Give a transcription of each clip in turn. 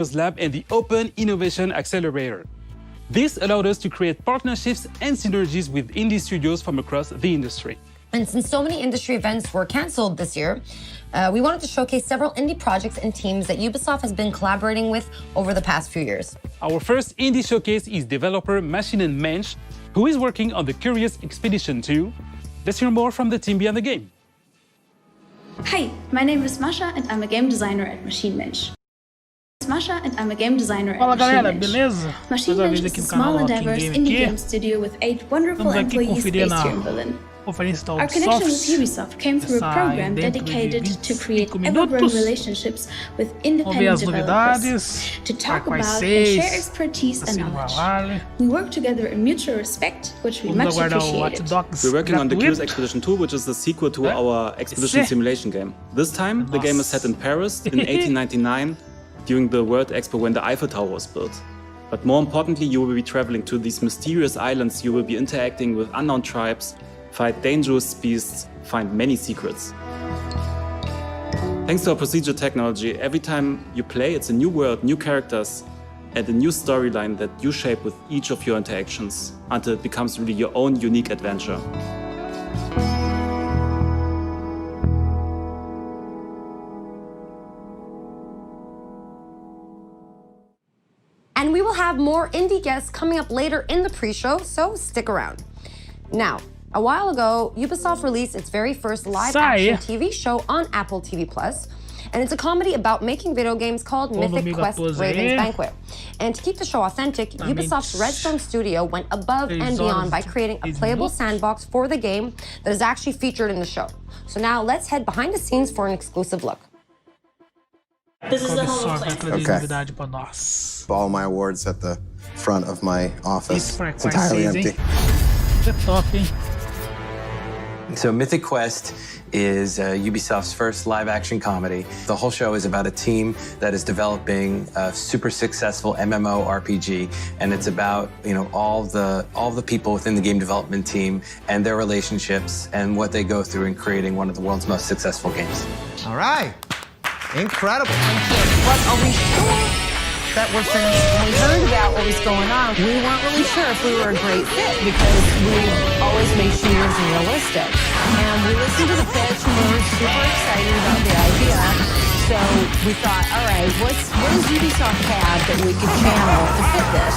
Lab and the Open Innovation Accelerator. This allowed us to create partnerships and synergies with indie studios from across the industry. And since so many industry events were canceled this year, we wanted to showcase several indie projects and teams that Ubisoft has been collaborating with over the past few years. Our first indie showcase is developer Machine and Mensch, who is working on the Curious Expedition 2. Let's hear more from the team behind the game. Hi, my name is Masha and I'm a game designer at Machine Mensch. Masha and I'm a game designer Fala at galera, Machine Mensch. beleza? Machine Mais uma Mensch vez is aqui a no small canal and Walking diverse Game indie aqui. game studio with 8 wonderful Estamos aqui employees conferindo based here in a Berlin. conferência da Our connection with Ubisoft. Ubisoft came through a Essa program dentro de dedicated to 25 create ever-growing minutos. relationships with Vamos ver independent as developers, novidades, to talk quais about and seis, share expertise and assim no knowledge. Vale. We work together in mutual respect, which we Vamos much aguardar o Watch appreciated. Dogs We're working on the Curious gratuito. Expedition 2, which is the sequel to our expedition Esse? simulation game. This time, the game is set in Paris in 1899, during the World Expo when the Eiffel Tower was built. But more importantly, you will be traveling to these mysterious islands, you will be interacting with unknown tribes, fight dangerous beasts, find many secrets. Thanks to our procedure technology, every time you play, it's a new world, new characters, and a new storyline that you shape with each of your interactions until it becomes really your own unique adventure. And we will have more indie guests coming up later in the pre-show, so stick around. Now, a while ago, Ubisoft released its very first live-action TV show on Apple TV+, and it's a comedy about making video games called Mythic Quest Raven's Banquet. And to keep the show authentic, Ubisoft's Redstone Studio went above and beyond by creating a playable sandbox for the game that is actually featured in the show. So now let's head behind the scenes for an exclusive look. This is the whole Ubisoft vai place. trazer Okay. novidade pra nós. All my awards at the front of my office. Isso para It's entirely quais seis, empty. hein? Isso é top, hein? So Mythic Quest is Ubisoft's first live-action comedy. The whole show is about a team that is developing a super successful MMORPG, and it's about all the people within the game development team and their relationships and what they go through in creating one of the world's most successful games. All right. Incredible. But are we sure that we're finished? When we heard about what was going on, we weren't really sure if we were a great fit because we always made shooters realistic. And we listened to the pitch and we were super excited about the idea. So we thought, all right, what does Ubisoft have that we could channel to fit this?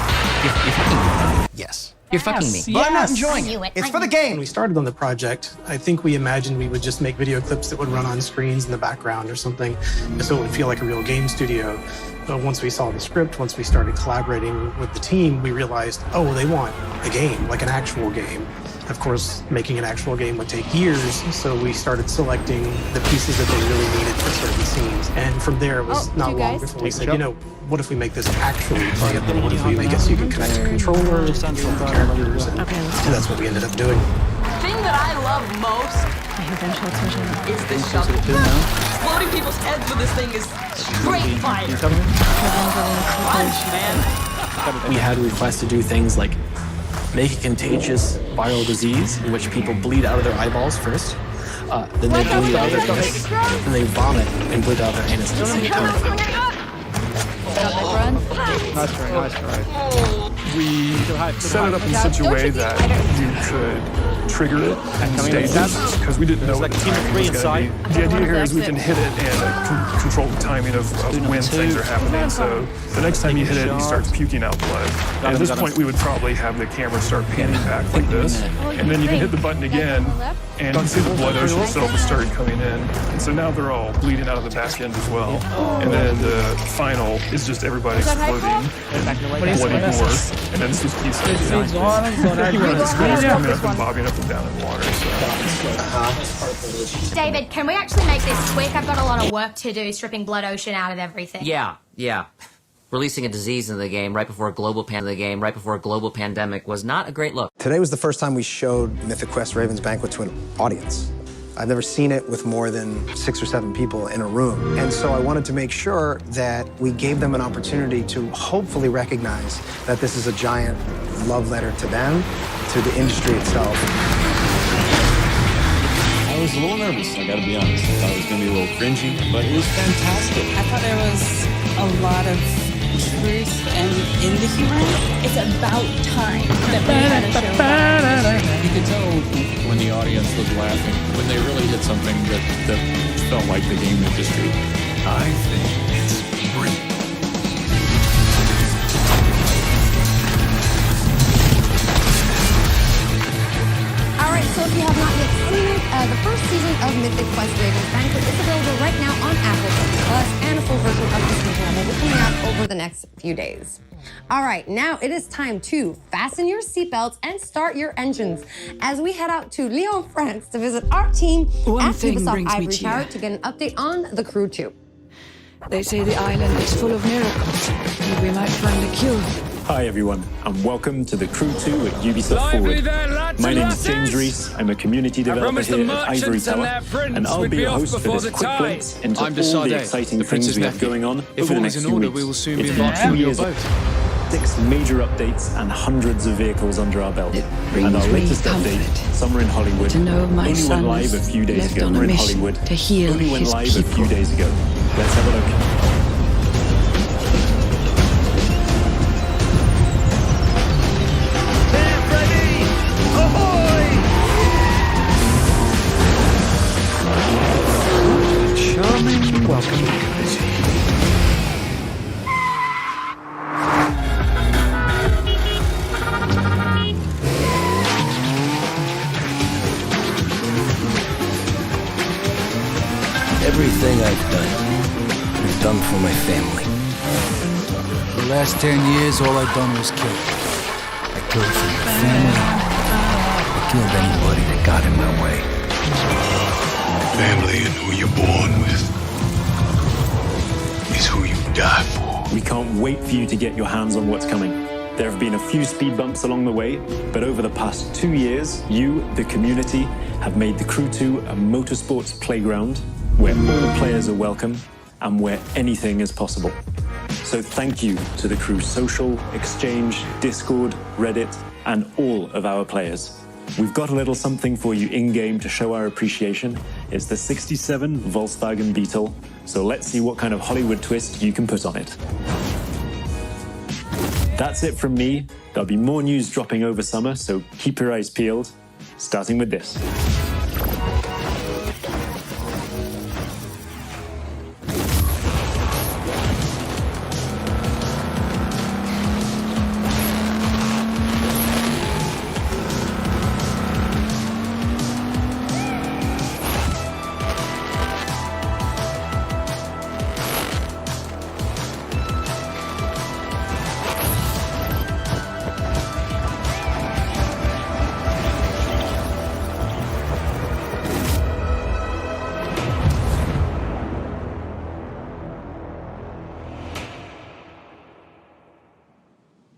Yes. You're fucking me. But I'm not Yes. enjoying it. It's for the game. When we started on the project, I think we imagined we would just make video clips that would run on screens in the background or something, so it would feel like a real game studio. But once we saw the script, once we started collaborating with the team, we realized, oh, they want a game, like an actual game. Of course, making an actual game would take years, so we started selecting the pieces that they really needed for certain scenes. And from there, it was not long before we said, what if we make this actually playable? What if we make it so you can connect to controllers and characters? And that's what we ended up doing. The thing that I love most is the shovel. Exploding people's heads with this thing is straight fire. Crunch, man. We had requests to do things like make a contagious viral disease in which people bleed out of their eyeballs first, then they bleed out their anus, then they vomit and bleed out their anus at the same time. Nice try. We set it up in such a way that you could trigger it in stages because we didn't know what the timing was going to be. The idea here is we can hit it and control the timing of when things are happening. So the next time you hit it, he starts puking out blood. And at this point, we would probably have the camera start panning back like this. And then you can hit the button again, and you can see the blood ocean cells have started coming in. And so now they're all bleeding out of the back end as well. And then the final is just everybody exploding and bloody gore. And then it's just pieces. You want the skulls coming up and bobbing up and down in water. David, can we actually make this quick? I've got a lot of work to do, stripping Blood Ocean out of everything. Yeah. Releasing a disease into the game right before a global pandemic was not a great look. Today was the first time we showed Mythic Quest Raven's Banquet to an audience. I've never seen it with more than 6 or 7 people in a room. And so I wanted to make sure that we gave them an opportunity to hopefully recognize that this is a giant love letter to them, to the industry itself. I was a little nervous, I gotta be honest. I thought it was gonna be a little cringy, but it was fantastic. I thought there was a lot of truth and in the humor. It's about time that we had a show about it. You could tell when the audience was laughing, when they really did something that felt like the game industry. I think it's great. Alright, so if you have not yet seen it, the first season of Mythic Quest Raven's Banquet is available right now on Apple Plus, and a full version of the season will be coming out over the next few days. Alright, now it is time to fasten your seatbelts and start your engines as we head out to Lyon, France to visit our team at Ubisoft Ivory Tower to get an update on The Crew 2. They say the island is full of miracles. Maybe we might find a cure. Hi everyone, and welcome to The Crew 2 at Ubisoft Forward. My name is James Rees, I'm a community developer here at Ivory Tower, and I'll be your host for this quick glimpse into all the exciting things we have going on over the next few weeks. It's been 2 years, 6 major updates and hundreds of vehicles under our belt. And our latest update, Summer in Hollywood, to know my only went live a few days ago. We're in Hollywood, to heal only went his live a few days ago. Let's have a look. Welcome. Everything I've done for my family. The last 10 years, all I've done was kill. I killed for my family. I killed anybody that got in my way. Family and who you're born with is who you die for. We can't wait for you to get your hands on what's coming. There have been a few speed bumps along the way, but over the past 2 years, you, the community, have made The Crew 2 a motorsports playground where all players are welcome and where anything is possible. So thank you to the Crew Social, Exchange, Discord, Reddit, and all of our players. We've got a little something for you in-game to show our appreciation. It's the 67 Volkswagen Beetle, so let's see what kind of Hollywood twist you can put on it. That's it from me. There'll be more news dropping over summer, so keep your eyes peeled, starting with this.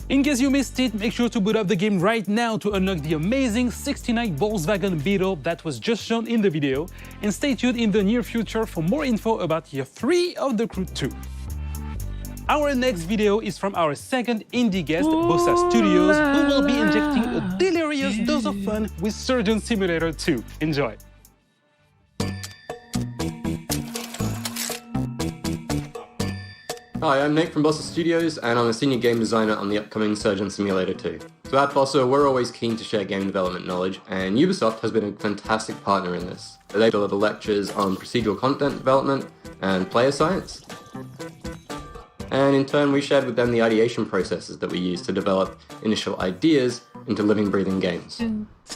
In case you missed it, make sure to boot up the game right now to unlock the amazing 69 Volkswagen Beetle that was just shown in the video, and stay tuned in the near future for more info about Year 3 of The Crew 2. Our next video is from our second indie guest, Bossa Studios, who will be injecting a delirious dose of fun with Surgeon Simulator 2. Enjoy! Hi, I'm Nate from Bossa Studios, and I'm a senior game designer on the upcoming Surgeon Simulator 2. So at Bossa, we're always keen to share game development knowledge, and Ubisoft has been a fantastic partner in this. They deliver lectures on procedural content development and player science. And in turn, we shared with them the ideation processes that we use to develop initial ideas into living, breathing games.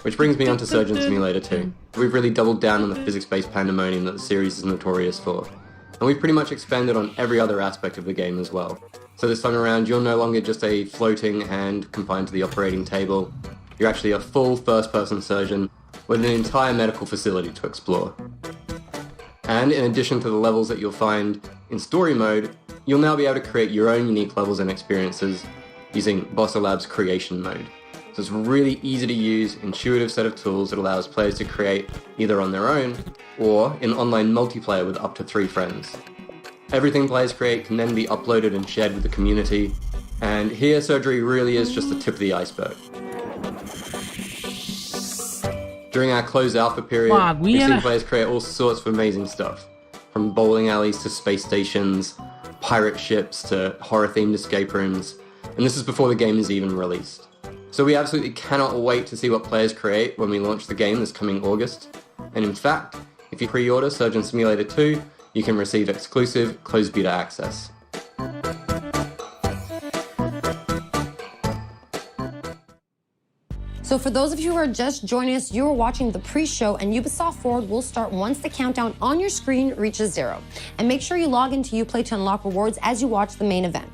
Which brings me onto Surgeon Simulator 2. We've really doubled down on the physics-based pandemonium that the series is notorious for. And we've pretty much expanded on every other aspect of the game as well. So this time around, you're no longer just a floating hand confined to the operating table. You're actually a full first-person surgeon with an entire medical facility to explore. And in addition to the levels that you'll find in story mode, you'll now be able to create your own unique levels and experiences using Bossa Labs creation mode. So it's a really easy to use, intuitive set of tools that allows players to create either on their own or in online multiplayer with up to 3 friends. Everything players create can then be uploaded and shared with the community, and here surgery really is just the tip of the iceberg. During our closed alpha period, we've seen players create all sorts of amazing stuff, from bowling alleys to space stations, pirate ships to horror-themed escape rooms, and this is before the game is even released. So we absolutely cannot wait to see what players create when we launch the game this coming August. And in fact, if you pre-order Surgeon Simulator 2, you can receive exclusive closed beta access. So for those of you who are just joining us, you are watching the pre-show, and Ubisoft Forward will start once the countdown on your screen reaches 0. And make sure you log into Uplay to unlock rewards as you watch the main event.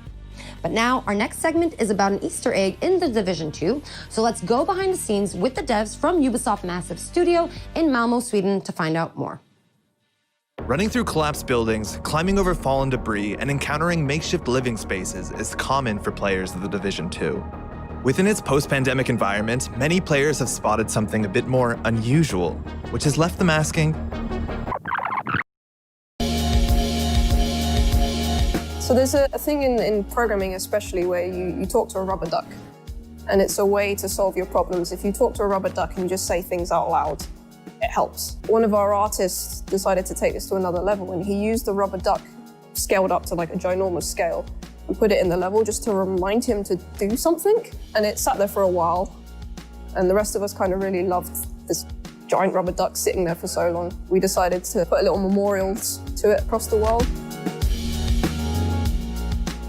But now, our next segment is about an Easter egg in The Division 2, so let's go behind the scenes with the devs from Ubisoft Massive Studio in Malmö, Sweden to find out more. Running through collapsed buildings, climbing over fallen debris, and encountering makeshift living spaces is common for players of The Division 2. Within its post-pandemic environment, many players have spotted something a bit more unusual, which has left them asking, so there's a thing in programming especially where you talk to a rubber duck, and it's a way to solve your problems. If you talk to a rubber duck and just say things out loud, it helps. One of our artists decided to take this to another level, and he used the rubber duck scaled up to like a ginormous scale and put it in the level just to remind him to do something. And it sat there for a while, and the rest of us kind of really loved this giant rubber duck sitting there for so long. We decided to put little memorials to it across the world.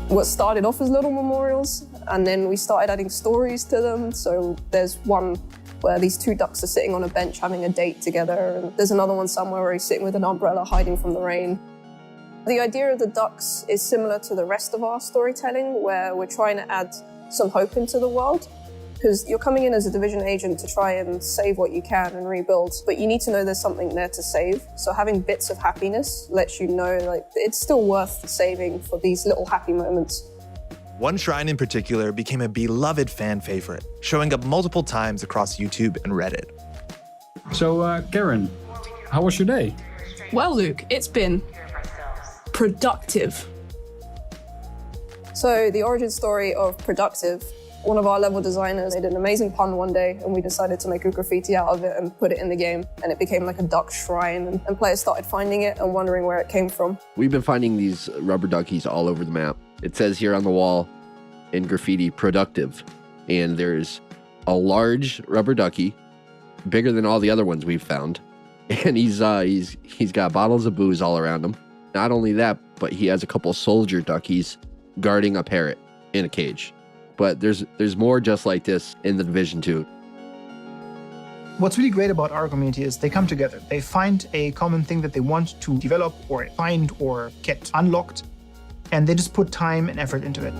What started off as little memorials, and then we started adding stories to them. So there's one where these two ducks are sitting on a bench having a date together, and there's another one somewhere where he's sitting with an umbrella hiding from the rain. The idea of the ducks is similar to the rest of our storytelling, where we're trying to add some hope into the world. Because you're coming in as a Division agent to try and save what you can and rebuild, but you need to know there's something there to save. So having bits of happiness lets you know like it's still worth saving for these little happy moments. One shrine in particular became a beloved fan favorite, showing up multiple times across YouTube and Reddit. So, Karen, how was your day? Well, Luke, it's been productive. So the origin story of productive, one of our level designers made an amazing pun one day, and we decided to make a graffiti out of it and put it in the game, and it became like a duck shrine, and players started finding it and wondering where it came from. We've been finding these rubber duckies all over the map. It says here on the wall in graffiti, productive, and there's a large rubber ducky, bigger than all the other ones we've found, and he's got bottles of booze all around him. Not only that, but he has a couple soldier duckies guarding a parrot in a cage. But there's more just like this in The Division 2. What's really great about our community is they come together. They find a common thing that they want to develop or find or get unlocked, and they just put time and effort into it.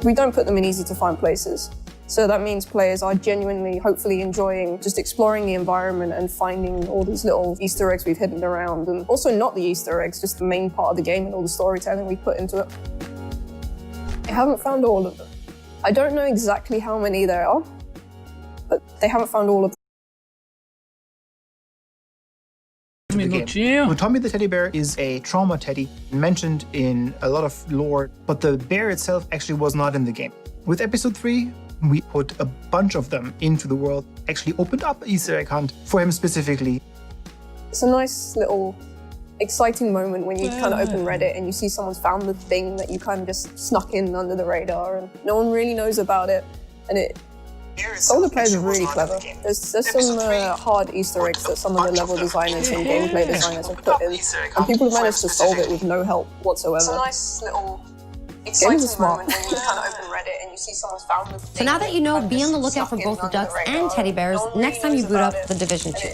We don't put them in easy to find places. So that means players are genuinely, hopefully enjoying just exploring the environment and finding all these little Easter eggs we've hidden around. And also not the Easter eggs, just the main part of the game and all the storytelling we put into it. I haven't found all of them. I don't know exactly how many there are, but they haven't found all of them. Tommy the teddy bear is a trauma teddy mentioned in a lot of lore, but the bear itself actually was not in the game. With episode 3, we put a bunch of them into the world, actually opened up an Easter egg hunt for him specifically. It's a nice little exciting moment when you kind of open Reddit and you see someone's found the thing that you kind of just snuck in under the radar and no one really knows about it. And some of the players are really clever. There's some hard Easter eggs that some of the level designers and gameplay designers have put in, and people have managed to solve it with no help whatsoever. It's a nice little exciting moment when you kind of open Reddit and you see someone's found the thing. So now that you know, be on the lookout for both the ducks and teddy bears next time you boot up The Division 2.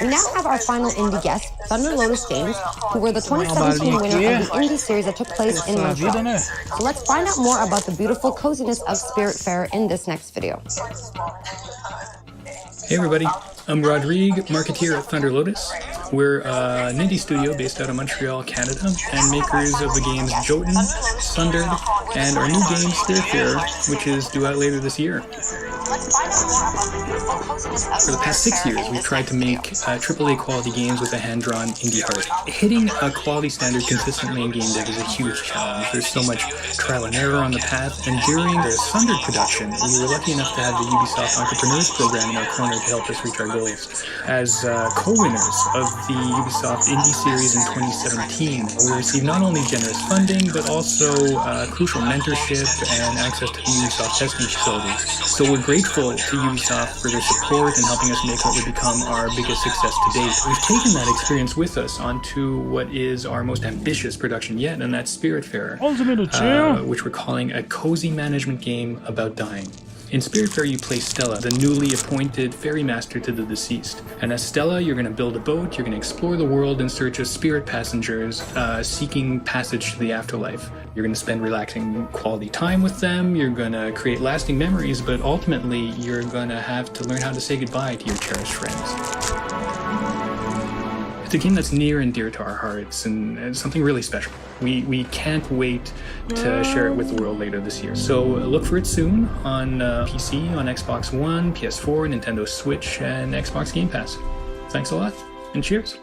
We now have our final indie guest, Thunder Lotus Games, who were the 2017 winner of the indie series that took place in Montreal. So let's find out more about the beautiful coziness of Spiritfarer in this next video. Hey everybody, I'm Rodrigue, marketeer at Thunder Lotus. We're an indie studio based out of Montreal, Canada, and makers of the games Jotun, Sundered, and our new game Spiritfarer, which is due out later this year. Let's find out more about the beautiful coziness For the past 6 years, we've tried to make AAA quality games with a hand-drawn indie heart. Hitting a quality standard consistently in game dev is a huge challenge. There's so much trial and error on the path, and during the Thunder production, we were lucky enough to have the Ubisoft Entrepreneurs Program in our corner to help us reach our goals. As co-winners of the Ubisoft Indie Series in 2017, we received not only generous funding, but also crucial mentorship and access to the Ubisoft testing facilities. So we're grateful to Ubisoft for their support in helping us make what would become our biggest success to date. We've taken that experience with us onto what is our most ambitious production yet, and that's Spiritfarer, which we're calling a cozy management game about dying. In Spiritfarer, you play Stella, the newly appointed ferry master to the deceased. And as Stella, you're going to build a boat, you're going to explore the world in search of spirit passengers seeking passage to the afterlife. You're going to spend relaxing quality time with them, you're going to create lasting memories, but ultimately, you're going to have to learn how to say goodbye to your cherished friends. It's a game that's near and dear to our hearts, and something really special. We can't wait to share it with the world later this year. So look for it soon on PC, on Xbox One, PS4, Nintendo Switch, and Xbox Game Pass. Thanks a lot, and cheers.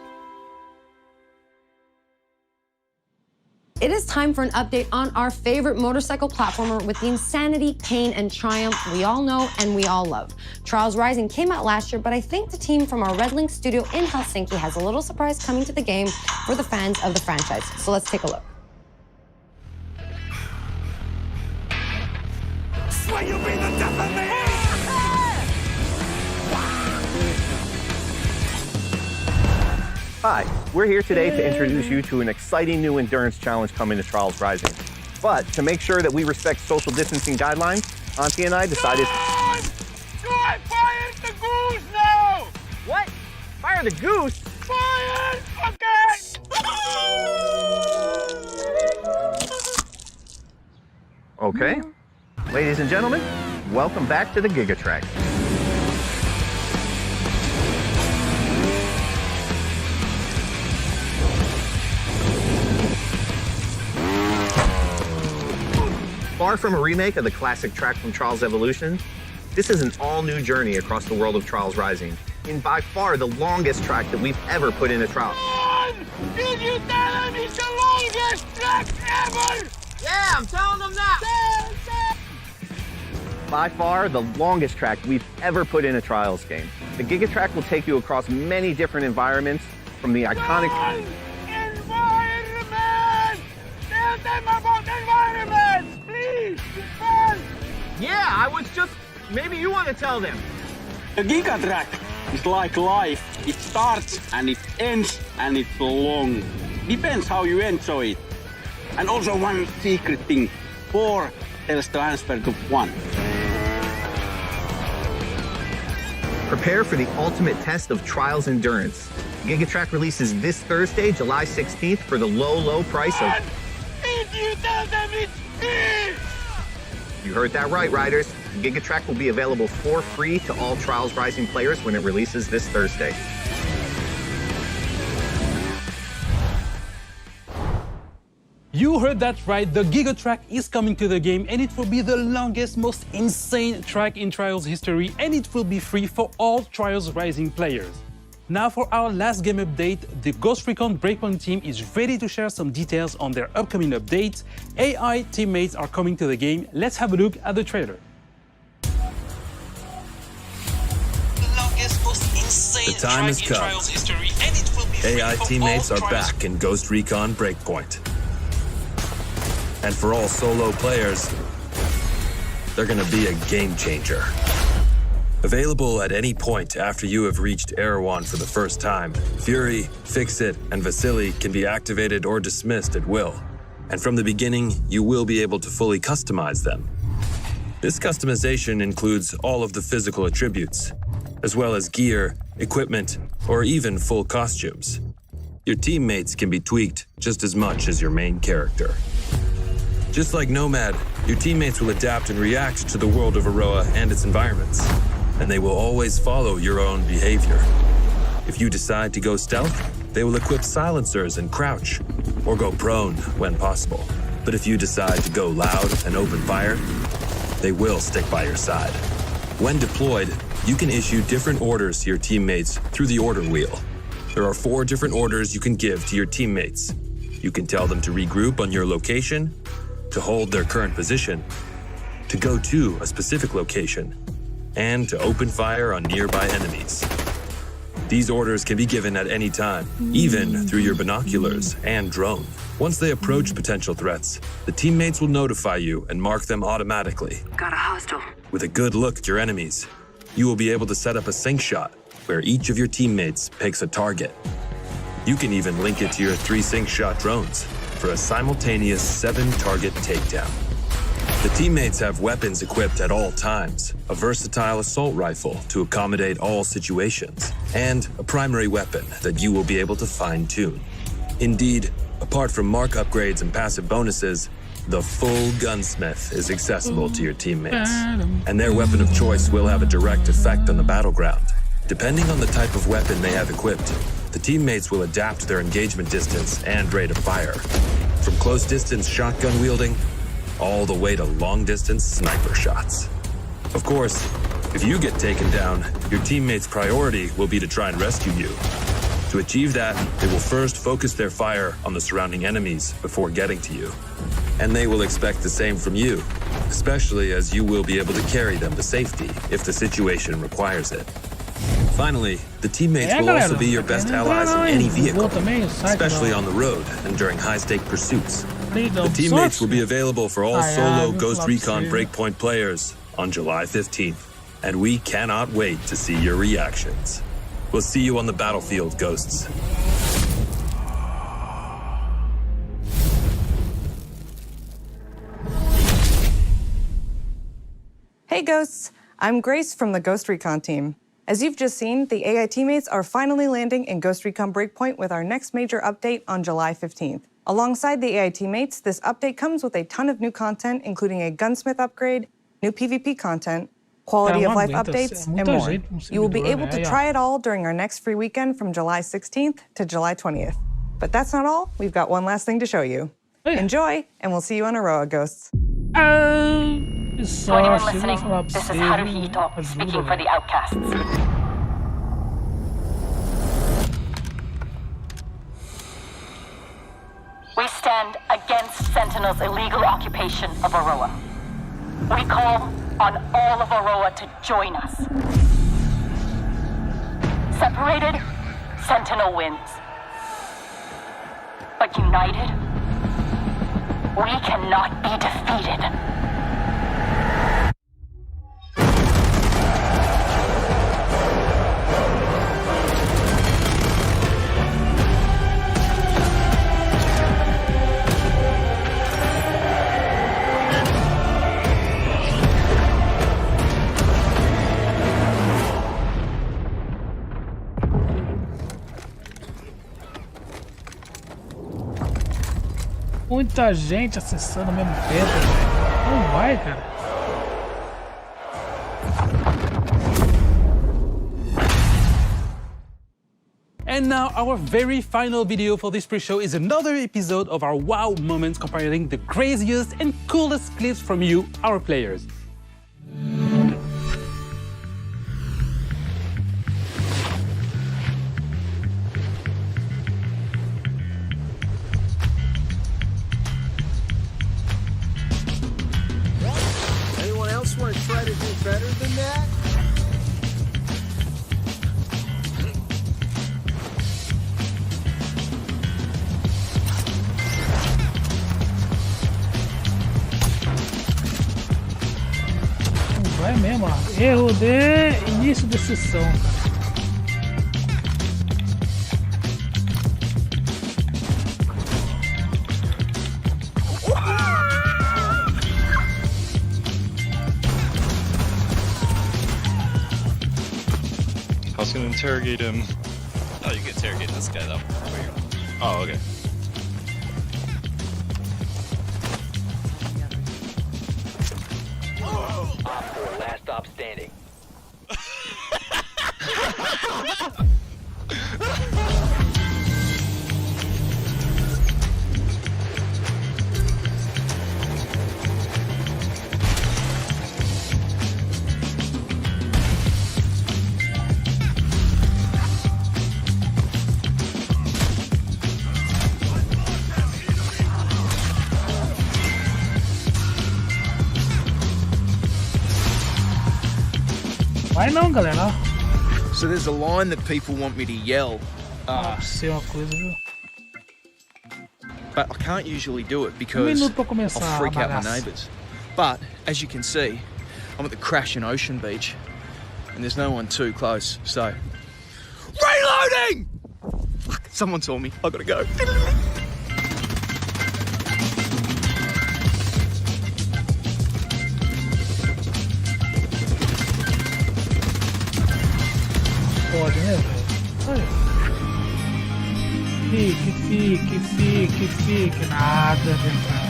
It is time for an update on our favorite motorcycle platformer with the insanity, pain, and triumph we all know and we all love. Trials Rising came out last year, but I think the team from our Red Link studio in Helsinki has a little surprise coming to the game for the fans of the franchise. So let's take a look. Swear you'll be the death of me! Hi, we're here today to introduce you to an exciting new endurance challenge coming to Trials Rising. But to make sure that we respect social distancing guidelines, Auntie and I decided... Fire the goose now! What? Fire the goose? Fire! Okay! Okay. Ladies and gentlemen, welcome back to the Gigatrack. Far from a remake of the classic track from Trials Evolution, this is an all-new journey across the world of Trials Rising, in by far the longest track that we've ever put in a trial. Did you tell him it's the longest track ever? Yeah, I'm telling them now! By far the longest track we've ever put in a Trials game. The Gigatrack will take you across many different environments, from the iconic... Environment! Tell them about environment! Please! Yeah, I was just... Maybe you want to tell them. The Gigatrack is like life. It starts and it ends and it's long. Depends how you enjoy it. And also one secret thing. 4 tells transfer to 1. Prepare for the ultimate test of Trials endurance. Gigatrack releases this Thursday, July 16th for the low price of... Did you tell them it's free? You heard that right, riders. Gigatrack will be available for free to all Trials Rising players when it releases this Thursday. You heard that right, the Gigatrack is coming to the game and it will be the longest, most insane track in Trials history, and it will be free for all Trials Rising players. Now for our last game update, the Ghost Recon Breakpoint team is ready to share some details on their upcoming updates. AI teammates are coming to the game. Let's have a look at the trailer. The time has come. AI teammates are back in Ghost Recon Breakpoint. And for all solo players, they're gonna be a game changer. Available at any point after you have reached Erewhon for the first time, Fury, Fix-It, and Vasily can be activated or dismissed at will. And from the beginning, you will be able to fully customize them. This customization includes all of the physical attributes, as well as gear, equipment, or even full costumes. Your teammates can be tweaked just as much as your main character. Just like Nomad, your teammates will adapt and react to the world of Aroa and its environments, and they will always follow your own behavior. If you decide to go stealth, they will equip silencers and crouch, or go prone when possible. But if you decide to go loud and open fire, they will stick by your side. When deployed, you can issue different orders to your teammates through the order wheel. There are 4 different orders you can give to your teammates. You can tell them to regroup on your location, to hold their current position, to go to a specific location, and to open fire on nearby enemies. These orders can be given at any time, even through your binoculars and drone. Once they approach potential threats, the teammates will notify you and mark them automatically. Got a hostile. With a good look at your enemies, you will be able to set up a sync shot where each of your teammates picks a target. You can even link it to your 3 sync shot drones for a simultaneous 7-target takedown. The teammates have weapons equipped at all times, a versatile assault rifle to accommodate all situations, and a primary weapon that you will be able to fine-tune. Indeed, apart from mark upgrades and passive bonuses, the full gunsmith is accessible to your teammates, and their weapon of choice will have a direct effect on the battleground. Depending on the type of weapon they have equipped, the teammates will adapt their engagement distance and rate of fire, from close-distance shotgun wielding all the way to long-distance sniper shots. Of course, if you get taken down, your teammates' priority will be to try and rescue you. To achieve that, they will first focus their fire on the surrounding enemies before getting to you. And they will expect the same from you, especially as you will be able to carry them to safety if the situation requires it. Finally, the teammates will also be your best allies in any vehicle, especially on the road and during high-stake pursuits. The teammates will be available for all solo Ghost Recon Breakpoint players on July 15th, and we cannot wait to see your reactions. We'll see you on the battlefield, Ghosts. Hey Ghosts, I'm Grace from the Ghost Recon team. As you've just seen, the AI teammates are finally landing in Ghost Recon Breakpoint with our next major update on July 15th. Alongside the AI teammates, this update comes with a ton of new content, including a gunsmith upgrade, new PvP content, quality of life updates, and more. You will be able to try it all during our next free weekend from July 16th to July 20th. But that's not all. We've got one last thing to show you. Enjoy, and we'll see you on Aroa, Ghosts. To anyone listening, this is Haruhito speaking for the Outcasts. We stand against Sentinel's illegal occupation of Aroa. We call on all of Aroa to join us. Separated, Sentinel wins. But united, we cannot be defeated. Muita gente acessando ao mesmo tempo, velho. Não vai, cara. And now our very final video for this pre-show is another episode of our wow moments comparing the craziest and coolest clips from you, our players. Want to try to do better than that? Vai mesmo, ó. Erro de início de sessão, cara. I was gonna interrogate him. Oh, you can interrogate this guy though. Oh, okay. Last stop standing. Vai não, galera. So there's a line that people want me to yell. Ser uma coisa, viu? But I can't usually do it because I'll freak out my neighbours. But as you can see, I'm at the Crashing Ocean Beach and there's no one too close, so... Reloading! Fuck, someone saw me. I gotta go. Pode, né, velho? Fique. Nada, velho.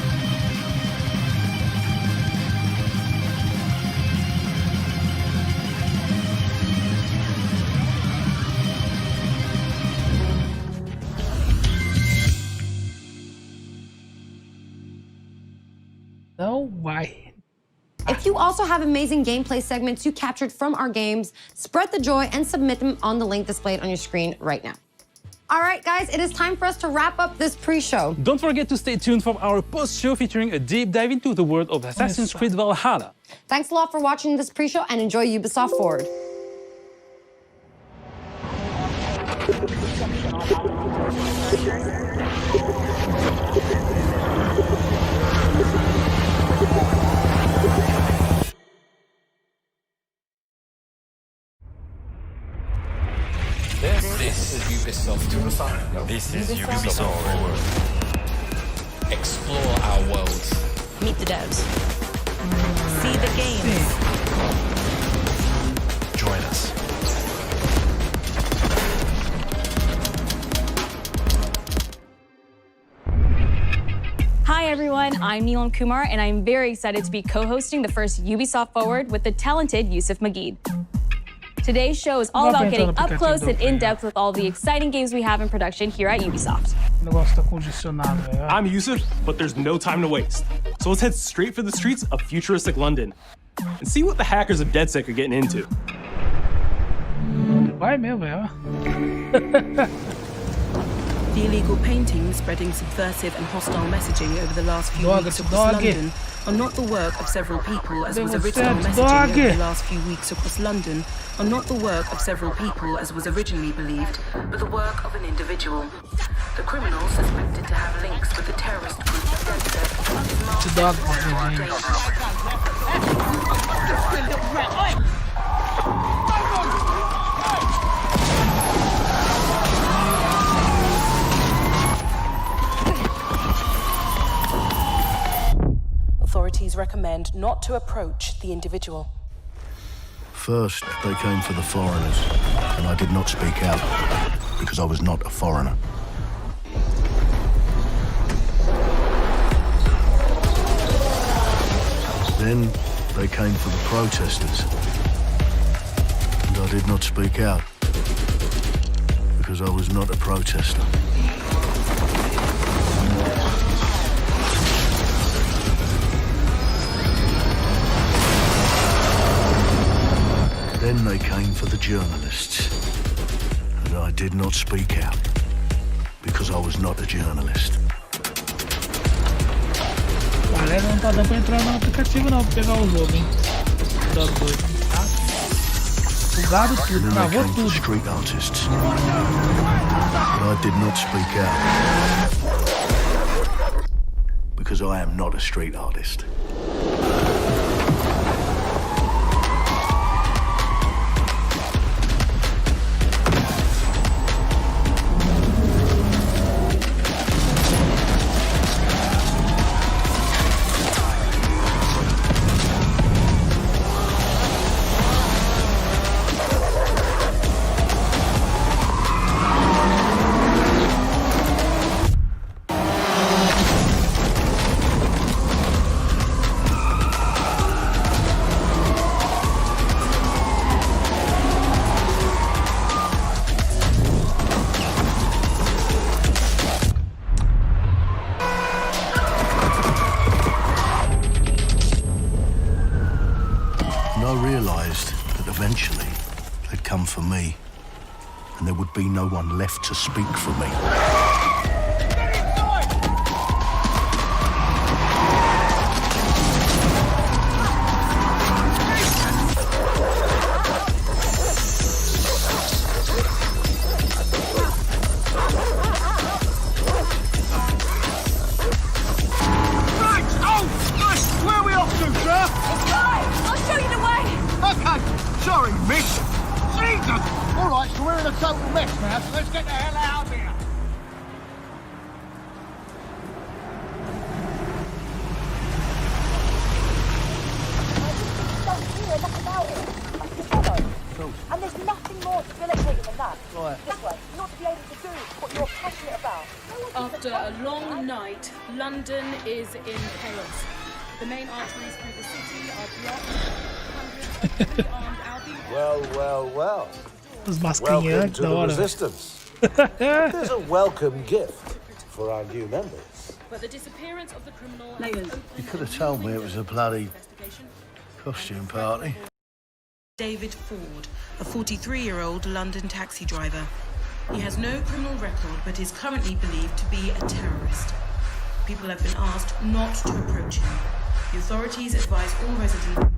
Não vai. If you also have amazing gameplay segments you captured from our games, spread the joy and submit them on the link displayed on your screen right now. All right, guys, it is time for us to wrap up this pre-show. Don't forget to stay tuned for our post-show featuring a deep dive into the world of Assassin's Creed Valhalla. Thanks a lot for watching this pre-show and enjoy Ubisoft Forward. This is Ubisoft. This is Ubisoft Forward. Explore our worlds. Meet the devs. See the games. Join us. Hi everyone, I'm Neelam Kumar and I'm very excited to be co-hosting the first Ubisoft Forward with the talented Yusuf Mageed. Today's show is all about getting up close and in-depth with all the exciting games we have in production here at Ubisoft. I'm Yusuf, but there's no time to waste. So let's head straight for the streets of futuristic London and see what the hackers of DedSec are getting into. Vai mesmo, é. The illegal paintings spreading subversive and hostile messaging over the last few weeks across London are not the work of several people, as was original messaging over the last few weeks across London are not the work of several people, as was originally believed, but the work of an individual. The criminal suspected to have links with the terrorist group Authorities recommend not to approach the individual. First, they came for the foreigners, and I did not speak out, because I was not a foreigner. Then, they came for the protesters, and I did not speak out, because I was not a protester. Then they came for the journalists, and I did not speak out, because I was not a journalist. Galera, não tá dando pra entrar no aplicativo não, pra pegar o jogo, hein. Tá doido, tá? Bugado tudo, travou tudo. Street artists, but I did not speak out, because I am not a street artist. Eventually, they'd come for me, and there would be no one left to speak for me. Okay, sorry, miss. Jesus! All right, so we're in a total mess now, so let's get the hell out of here. And there's nothing more debilitating than that. Right. This way, not to be able to do what you're passionate about. After a long night, London is in chaos. The main arteries through the city are blocked. Hundreds of heavily armed Albion. Well. Os masquinhas, Welcome to da the hora. Resistance. There's a welcome gift for our new members. But the disappearance of the criminal... You could have told me it was a bloody costume party. David Ford, a 43-year-old London taxi driver. He has no criminal record, but is currently believed to be a terrorist. People have been asked not to approach him. The authorities advise all residents...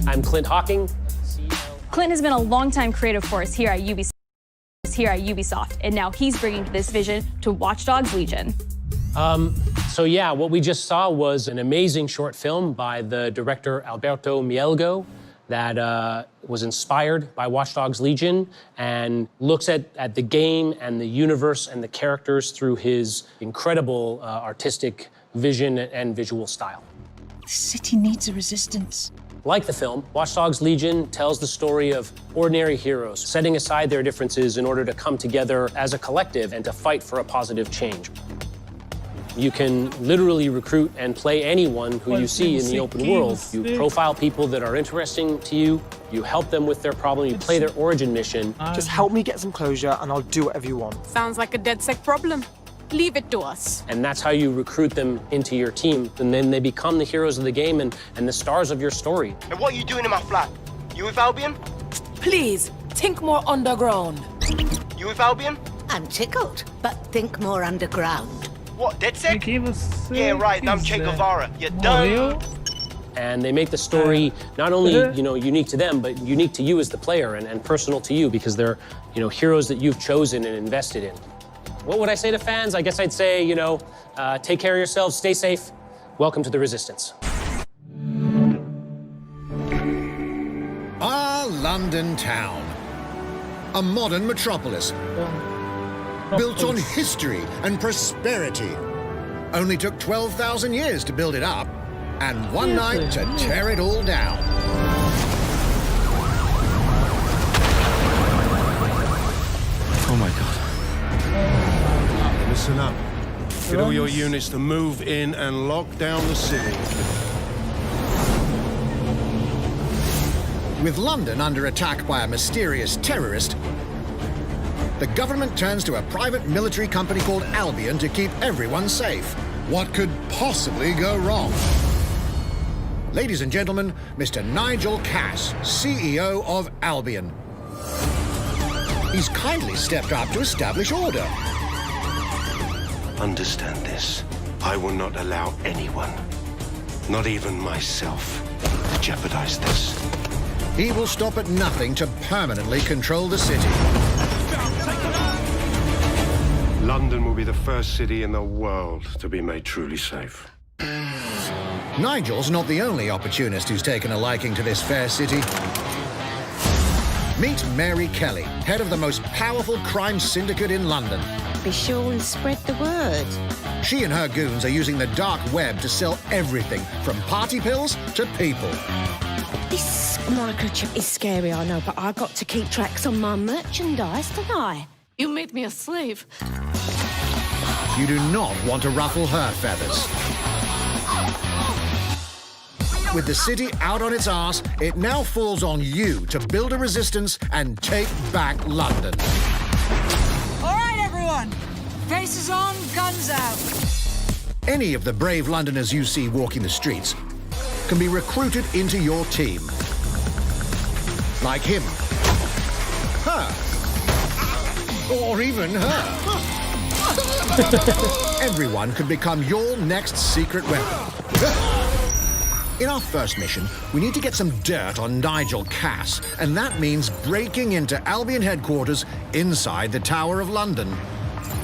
I'm Clint Hawking. Clint has been a longtime creative force here at Ubisoft, and now he's bringing this vision to Watch Dogs Legion. So yeah, what we just saw was an amazing short film by the director Alberto Mielgo that was inspired by Watch Dogs Legion and looks at the game and the universe and the characters through his incredible artistic vision and visual style. The city needs a resistance. Like the film, Watch Dogs Legion tells the story of ordinary heroes setting aside their differences in order to come together as a collective and to fight for a positive change. You can literally recruit and play anyone who you see in the open world. You profile people that are interesting to you, you help them with their problem, you play their origin mission. Just help me get some closure and I'll do whatever you want. Sounds like a DedSec problem. Leave it to us. And that's how you recruit them into your team. And then they become the heroes of the game and the stars of your story. And what are you doing in my flat? You with Albion? Please, think more underground. You with Albion? I'm tickled, but think more underground. What, DedSec? Yeah, right, I'm Che Guevara. You're done. And they make the story not only, unique to them, but unique to you as the player and personal to you because they're, heroes that you've chosen and invested in. What would I say to fans? I guess I'd say, take care of yourselves, stay safe. Welcome to the Resistance. Our London town. A modern metropolis. Built on history and prosperity. Only took 12,000 years to build it up, and one night to tear it all down. Oh my God. Listen up. Get all your units to move in and lock down the city. With London under attack by a mysterious terrorist, the government turns to a private military company called Albion to keep everyone safe. What could possibly go wrong? Ladies and gentlemen, Mr. Nigel Cass, CEO of Albion. He's kindly stepped up to establish order. Understand this. I will not allow anyone, not even myself, to jeopardize this. He will stop at nothing to permanently control the city. London will be the first city in the world to be made truly safe. Nigel's not the only opportunist who's taken a liking to this fair city. Meet Mary Kelly, head of the most powerful crime syndicate in London. Be sure and spread the word. She and her goons are using the dark web to sell everything from party pills to people. This microchip is scary, I know, but I got to keep tracks on my merchandise, don't I? You made me a slave. You do not want to ruffle her feathers. With the city out on its arse, it now falls on you to build a resistance and take back London. All right, everyone. Faces on, guns out. Any of the brave Londoners you see walking the streets can be recruited into your team. Like him. Her. Or even her. Everyone could become your next secret weapon. In our first mission, we need to get some dirt on Nigel Cass, and that means breaking into Albion headquarters inside the Tower of London.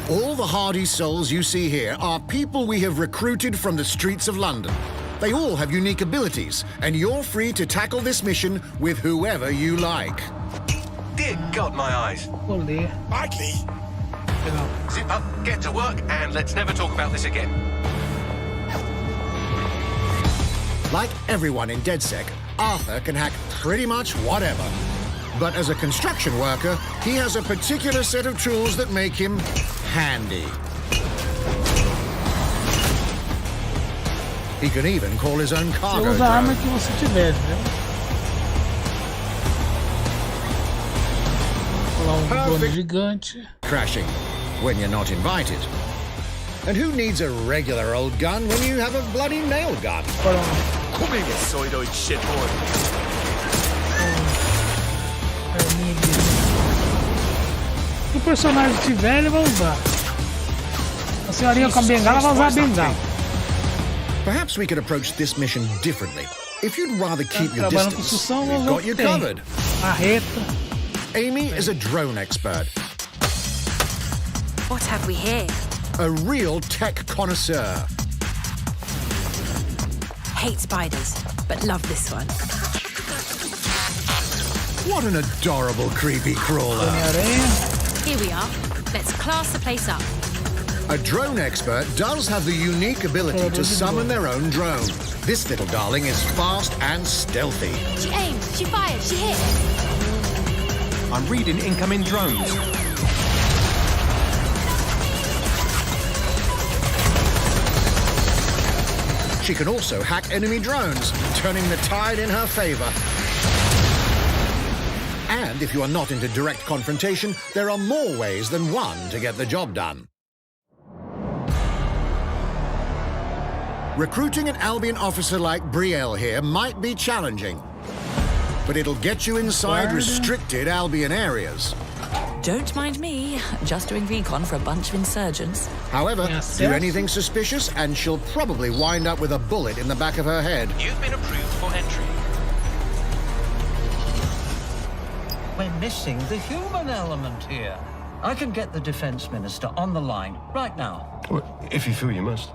All the hardy souls you see here are people we have recruited from the streets of London. They all have unique abilities, and you're free to tackle this mission with whoever you like. Dear God, my eyes. Mikey! Zip up, get to work, and let's never talk about this again. Like everyone in DedSec, Arthur can hack pretty much whatever. But as a construction worker, he has a particular set of tools that make him handy. He can even call his own cargo Usa a arma drone. que você tiver, né? Colar drone gigante. Crashing when you're not invited. And who needs a regular old gun when you have a bloody nail gun? Come here, you soidoid shit boy. Se o personagem tiver, ele vai usar. A senhorinha com a bengala vai usar a bengala. Perhaps we could approach this mission differently. If you'd rather keep your Trabalhando com distance, construção, we've got you covered. Marreta. Amy is a drone expert, What have we here? a real tech connoisseur. Hate spiders, but love this one. What an adorable creepy crawler. Here we are. Let's class the place up. A drone expert does have the unique ability to summon their own drone. This little darling is fast and stealthy. She aimed, she fired, she hit. I'm reading incoming drones. She can also hack enemy drones, turning the tide in her favor. And if you are not into direct confrontation, there are more ways than one to get the job done. Recruiting an Albion officer like Brielle here might be challenging, but it'll get you inside restricted Albion areas. Don't mind me, just doing recon for a bunch of insurgents. However, do anything suspicious and she'll probably wind up with a bullet in the back of her head. You've been approved for entry. We're missing the human element here. I can get the Defence Minister on the line right now. Well, if you feel you must.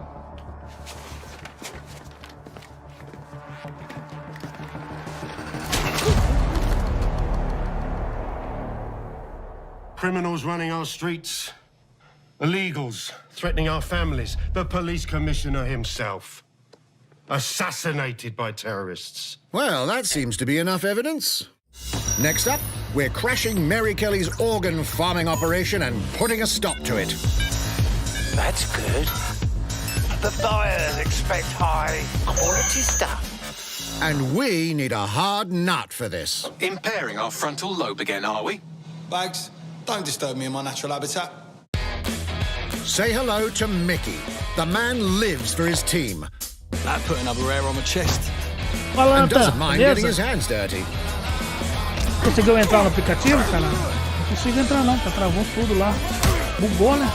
Criminals running our streets, illegals threatening our families, the police commissioner himself, assassinated by terrorists. Well, that seems to be enough evidence. Next up, we're crashing Mary Kelly's organ farming operation and putting a stop to it. That's good. The buyers expect high quality stuff. And we need a hard nut for this. Impairing our frontal lobe again, are we? Bags, don't disturb me in my natural habitat. Say hello to Mickey. The man lives for his team. That put another hair on my chest. And doesn't mind getting his hands dirty. Conseguiu entrar no aplicativo, cara? Não consigo entrar não, tá travou tudo lá. Bugou, né?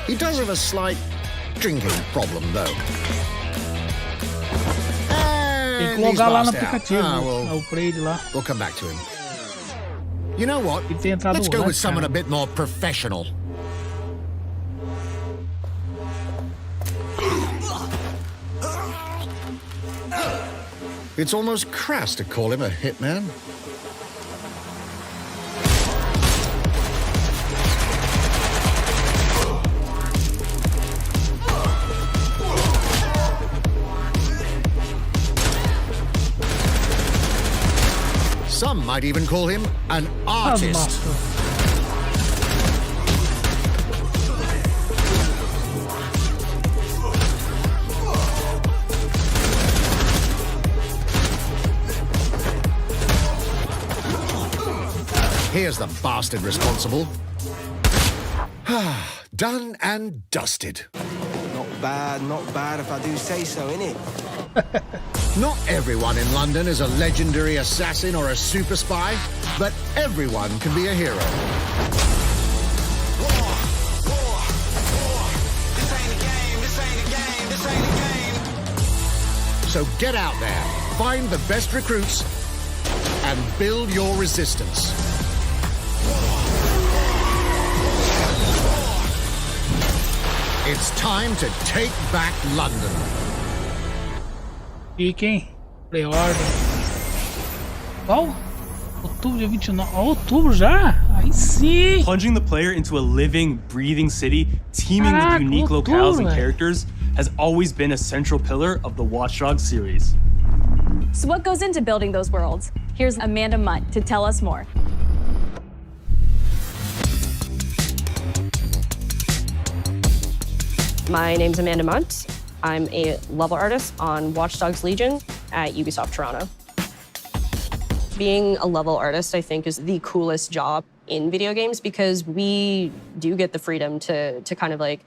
He does have a slight drinking problem, though. Tem que And he's logar lá no passed out. aplicativo, Ah, o upgrade lá. We'll come back to him. You know what? Tem entrado Let's go antes, with someone cara. a bit more professional. It's almost crass to call him a hitman. Some might even call him an artist. Here's the bastard responsible. Done and dusted. Not bad if I do say so, innit? Not everyone in London is a legendary assassin or a super spy, but everyone can be a hero. So get out there, find the best recruits, and build your resistance. It's time to take back London. Fiquem. Pré-ordem. Qual? Outubro, dia 29. Outubro já? Aí sim! Plunging the player into a living, breathing city teeming with unique locales and characters has always been a central pillar of the Watch Dogs series. So what goes into building those worlds? Here's Amanda Munt to tell us more. My name's Amanda Munt. I'm a level artist on Watch Dogs Legion at Ubisoft Toronto. Being a level artist, I think, is the coolest job in video games because we do get the freedom to kind of like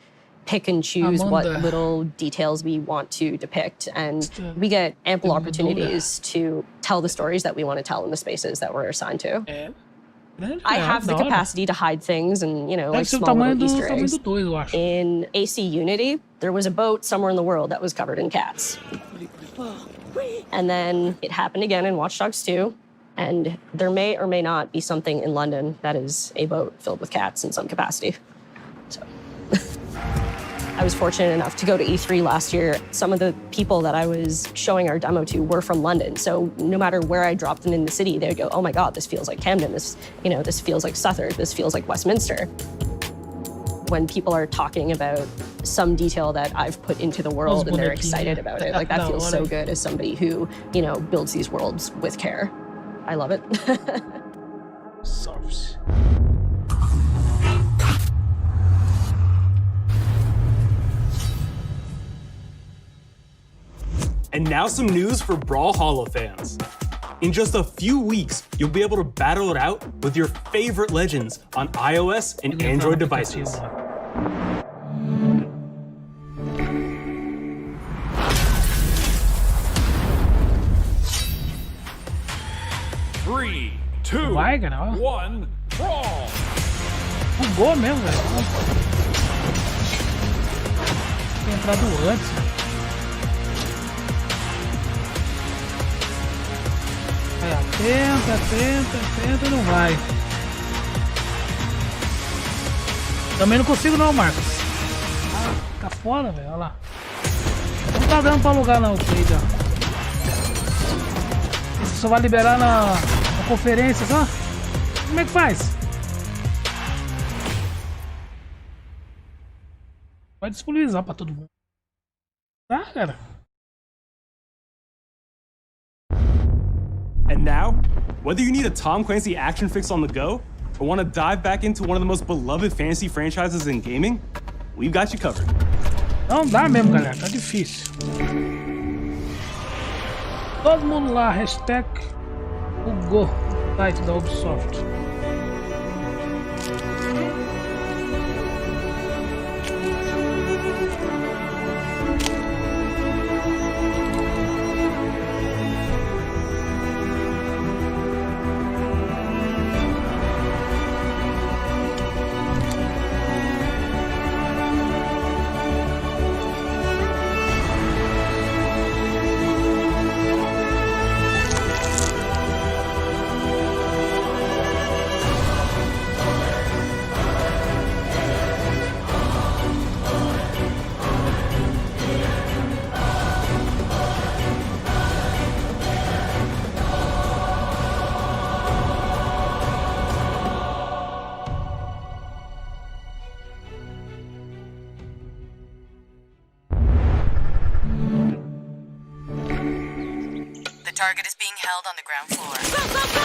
pick and choose what little details we want to depict. And we get ample opportunities to tell the stories that we want to tell in the spaces that we're assigned to. I have the capacity to hide things and, you know, like small little Easter eggs. In AC Unity, there was a boat somewhere in the world that was covered in cats. And then it happened again in Watch Dogs 2. And there may or may not be something in London that is a boat filled with cats in some capacity. So I was fortunate enough to go to E3 last year. Some of the people that I was showing our demo to were from London. So no matter where I dropped them in the city, they'd go, oh my God, this feels like Camden. This, you know, this feels like Southwark. This feels like Westminster. When people are talking about some detail that I've put into the world and they're excited about it, like that feels so good as somebody who, you know, builds these worlds with care. I love it. Surfs. And now some news for Brawlhalla fans. In just a few weeks, you'll be able to battle it out with your favorite legends on iOS and Android devices. Three, two, one, brawl! Bugou mesmo, velho. Tinha entrado antes. Tenta, não vai. Também não consigo não, Marcos. Ah, tá fora, velho, olha lá. Não tá dando pra alugar não, Play, ó. Isso só vai liberar na conferência, só? Como é que faz? Vai disponibilizar pra todo mundo. Tá, cara? And now, whether you need a Tom Clancy action fix on the go, or want to dive back into one of the most beloved fantasy franchises in gaming, we've got you covered. Não dá mesmo, galera, tá difícil. Todo mundo lá, hashtag bugou o site da Ubisoft. The target is being held on the ground floor. Go, go, go!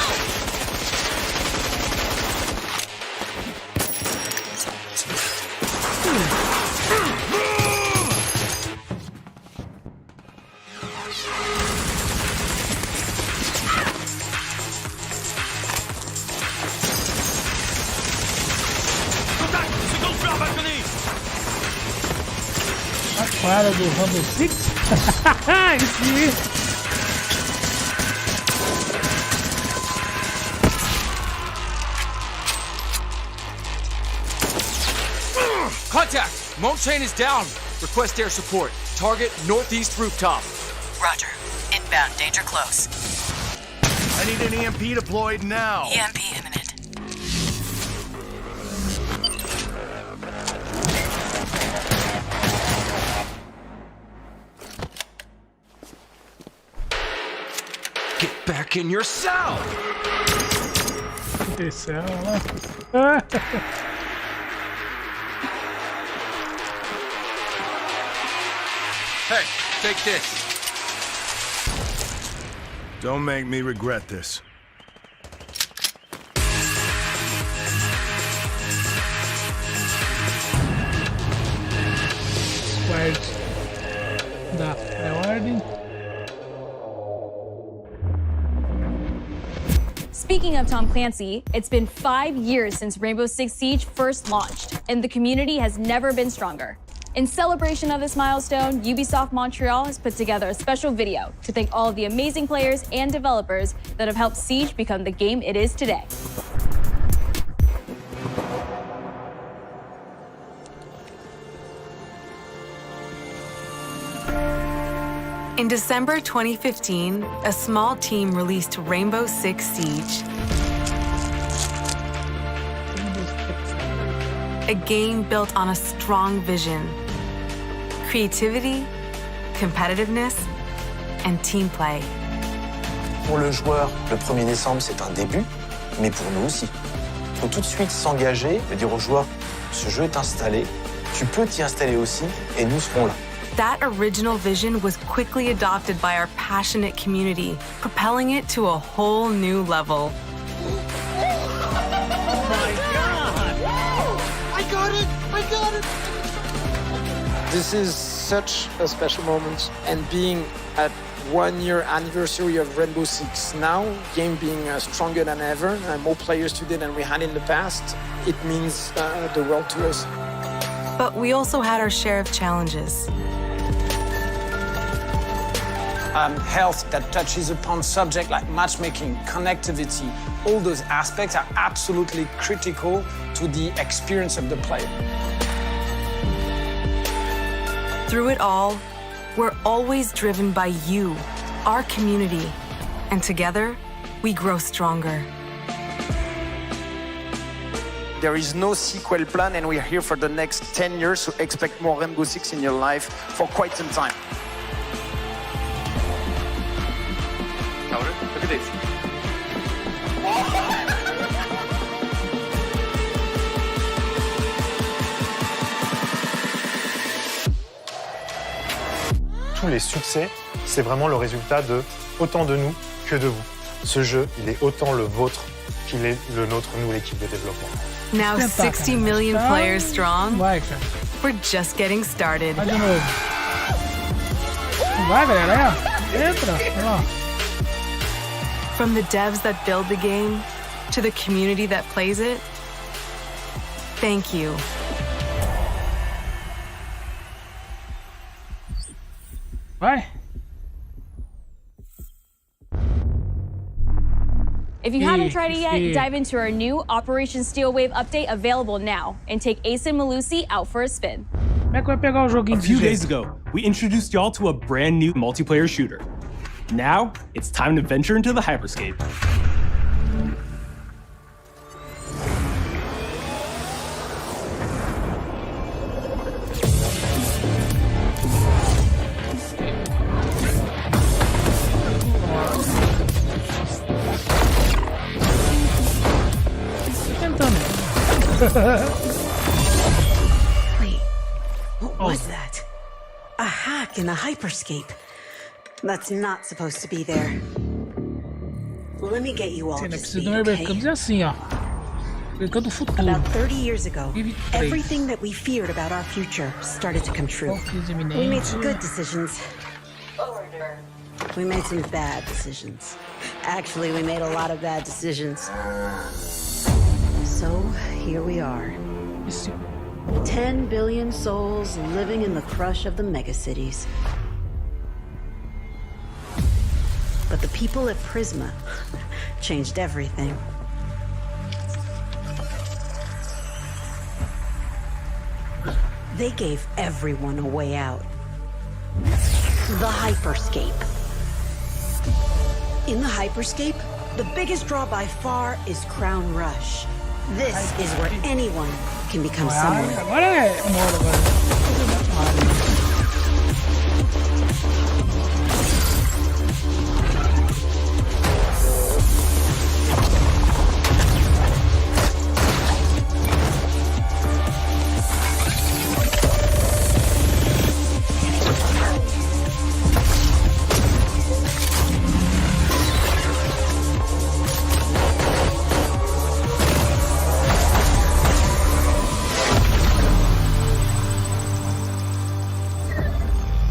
A quadra do Rumble 6? Sim! Contact! Moat chain is down. Request air support. Target northeast rooftop. Roger. Inbound, danger close. I need an EMP deployed now. EMP imminent. Get back in your cell! Hey, take this. Don't make me regret this. Squared da pré-ordem. Speaking of Tom Clancy, it's been 5 years since Rainbow Six Siege first launched, and the community has never been stronger. In celebration of this milestone, Ubisoft Montreal has put together a special video to thank all of the amazing players and developers that have helped Siege become the game it is today. In December 2015, a small team released Rainbow Six Siege. A game built on a strong vision, creativity, competitiveness, and team play. Pour le joueur, le 1er décembre, c'est un début, mais pour nous aussi. Il faut tout de suite s'engager et dire aux joueurs, ce jeu est installé, tu peux t'y installer aussi, et nous serons là. That original vision was quickly adopted by our passionate community, propelling it to a whole new level. I got it! This is such a special moment, and being at 1 year anniversary of Rainbow Six now, game being stronger than ever, and more players today than we had in the past, it means the world to us. But we also had our share of challenges. Health that touches upon subjects like matchmaking, connectivity, all those aspects are absolutely critical to the experience of the player. Through it all, we're always driven by you, our community, and together, we grow stronger. There is no sequel plan, and we're here for the next 10 years, so expect more Rainbow Six in your life for quite some time. Look at this. Tous les succès, c'est vraiment le résultat de autant de nous que de vous. Ce jeu, il est autant le vôtre qu'il est le nôtre, nous, l'équipe de développement. Now 60 million players strong, we're just getting started. Vai de novo. Vai, galera. Entra. Ó. From the devs that build the game to the community that plays it, thank you. Vai. If you haven't tried it yet, dive into our new Operation Steel Wave update available now and take Ace and Malusi out for a spin. A few days ago, we introduced y'all to a brand new multiplayer shooter. Now, it's time to venture into the hyperscape. Wait, what was that? A hack in the hyperscape. That's not supposed to be there. Let me get you all to speed, okay? About 30 years ago, everything that we feared about our future started to come true. We made some good decisions. We made some bad decisions. Actually, we made a lot of bad decisions. So, here we are. 10 billion souls living in the crush of the megacities. But the people at Prisma changed everything. They gave everyone a way out. The hyperscape. In the hyperscape, The biggest draw by far is Crown Rush. This is where anyone can become someone. Agora é moda agora.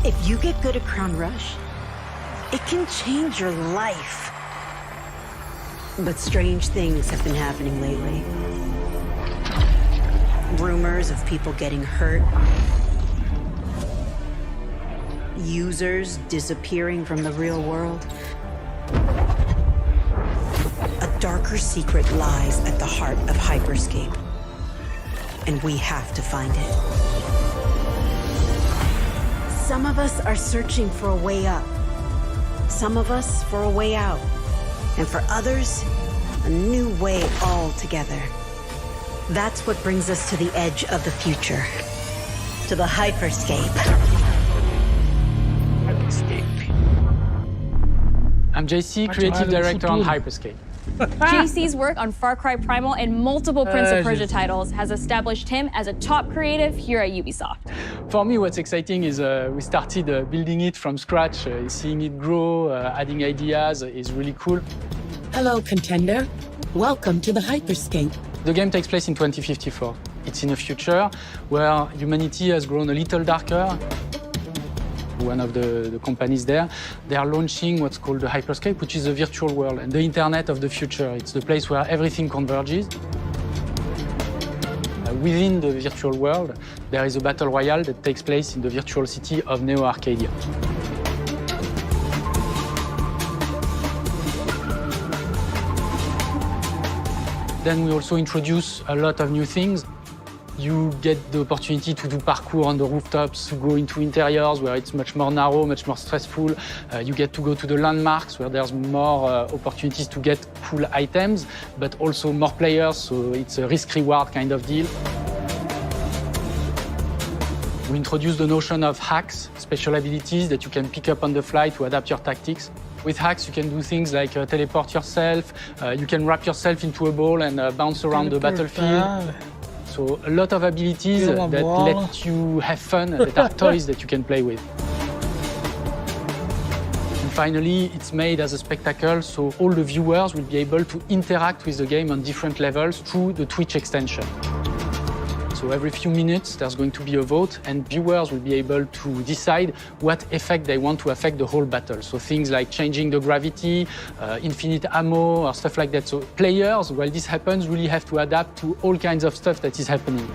If you get good at Crown Rush, it can change your life. But strange things have been happening lately. Rumors of people getting hurt. Users disappearing from the real world. A darker secret lies at the heart of Hyperscape. And we have to find it. Some of us are searching for a way up. Some of us for a way out. And for others, a new way altogether. That's what brings us to the edge of the future. To the Hyperscape. I'm JC, Creative Director on Hyperscape. JC's work on Far Cry Primal and multiple Prince of Persia titles has established him as a top creative here at Ubisoft. For me, what's exciting is we started building it from scratch. Seeing it grow, adding ideas is really cool. Hello, contender. Welcome to the Hyperscape. The game takes place in 2054. It's in a future where humanity has grown a little darker. One of the companies there, they are launching what's called the Hyperscape, which is a virtual world and the internet of the future. It's the place where everything converges. Within the virtual world, there is a battle royale that takes place in the virtual city of Neo Arcadia. Then we also introduce a lot of new things. You get the opportunity to do parkour on the rooftops, to go into interiors where it's much more narrow, much more stressful. You get to go to the landmarks where there's more opportunities to get cool items, but also more players, so it's a risk-reward kind of deal. We introduce the notion of hacks, special abilities that you can pick up on the fly to adapt your tactics. With hacks, you can do things like teleport yourself, you can wrap yourself into a ball and bounce around the battlefield. So a lot of abilities that let you have fun, that are toys that you can play with. And finally, it's made as a spectacle, so all the viewers will be able to interact with the game on different levels through the Twitch extension. So every few minutes, there's going to be a vote, and viewers will be able to decide what effect they want to affect the whole battle. So things like changing the gravity, infinite ammo, or stuff like that. So players, while this happens, really have to adapt to all kinds of stuff that is happening.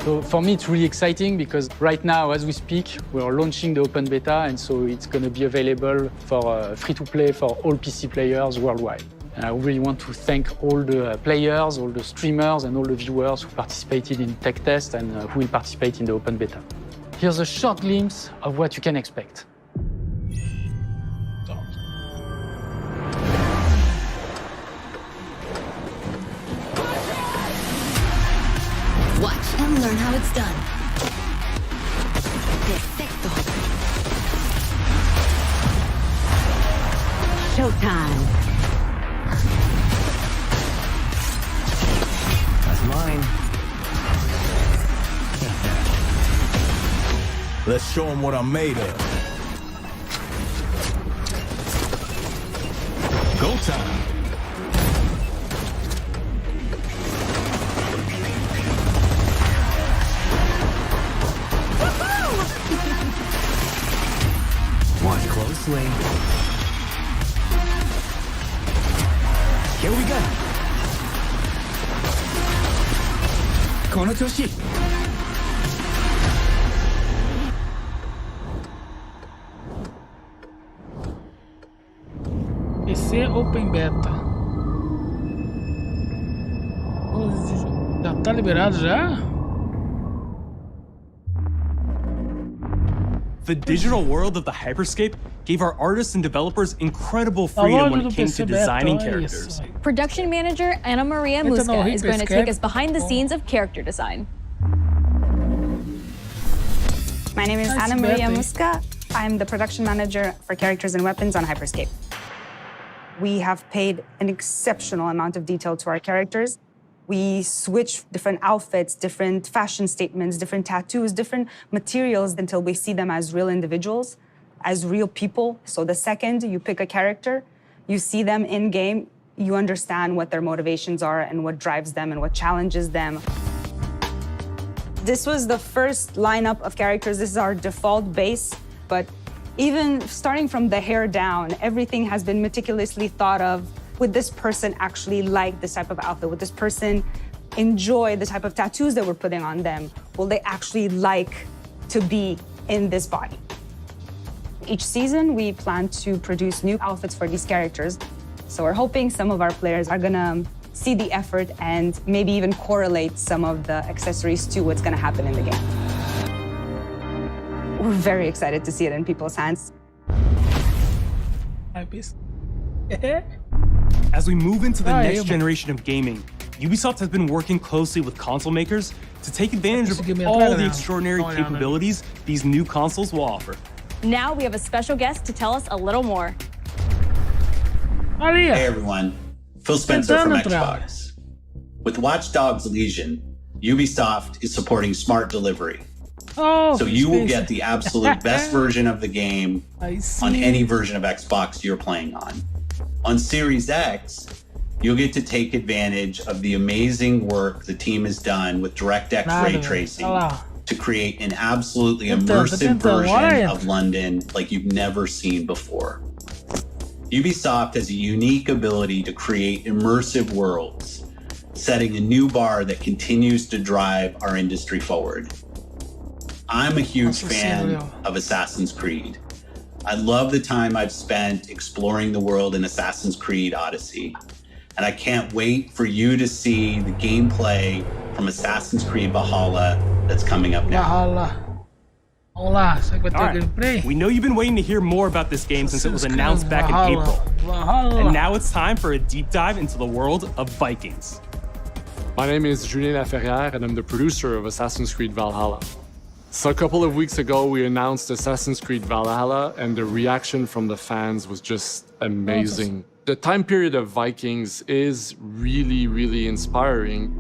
So for me, it's really exciting because right now, as we speak, we're launching the open beta, and so it's going to be available for free-to-play for all PC players worldwide. And I really want to thank all the players, all the streamers, and all the viewers who participated in tech test and who will participate in the open beta. Here's a short glimpse of what you can expect. Watch and learn how it's done. Perfecto. Showtime. That's mine. Let's show them what I'm made of. Go time. Watch closely. Here we go. この調子。PC Open Beta. Já tá liberado já? The digital world of the Hyperscape gave our artists and developers incredible freedom when it came to designing characters. Production manager Ana Maria Musca is going to take us behind the scenes of character design. My name is Ana Maria Musca. I'm the production manager for characters and weapons on Hyperscape. We have paid an exceptional amount of detail to our characters. We switch different outfits, different fashion statements, different tattoos, different materials until we see them as real individuals, as real people. So the second you pick a character, you see them in game, you understand what their motivations are and what drives them and what challenges them. This was the first lineup of characters. This is our default base, but even starting from the hair down, everything has been meticulously thought of. Would this person actually like this type of outfit? Would this person enjoy the type of tattoos that we're putting on them? Will they actually like to be in this body? Each season, we plan to produce new outfits for these characters. So we're hoping some of our players are gonna see the effort and maybe even correlate some of the accessories to what's gonna happen in the game. We're very excited to see it in people's hands. As we move into the next generation of gaming, Ubisoft has been working closely with console makers to take advantage of all the extraordinary capabilities these new consoles will offer. Now we have a special guest to tell us a little more. Hey everyone, Phil Spencer from Xbox. With Watch Dogs Legion, Ubisoft is supporting smart delivery. So you will get the absolute best version of the game on any version of Xbox you're playing on. On Series X, you'll get to take advantage of the amazing work the team has done with DirectX ray tracing to create an absolutely immersive version of London like you've never seen before. Ubisoft has a unique ability to create immersive worlds, setting a new bar that continues to drive our industry forward. I'm a huge fan of Assassin's Creed. I love the time I've spent exploring the world in Assassin's Creed Odyssey. And I can't wait for you to see the gameplay from Assassin's Creed Valhalla that's coming up now. All right. We know you've been waiting to hear more about this game since it was announced back in April. And now it's time for a deep dive into the world of Vikings. My name is Julien Laferrière, and I'm the producer of Assassin's Creed Valhalla. So a couple of weeks ago, we announced Assassin's Creed Valhalla, and the reaction from the fans was just amazing. The time period of Vikings is really, really inspiring.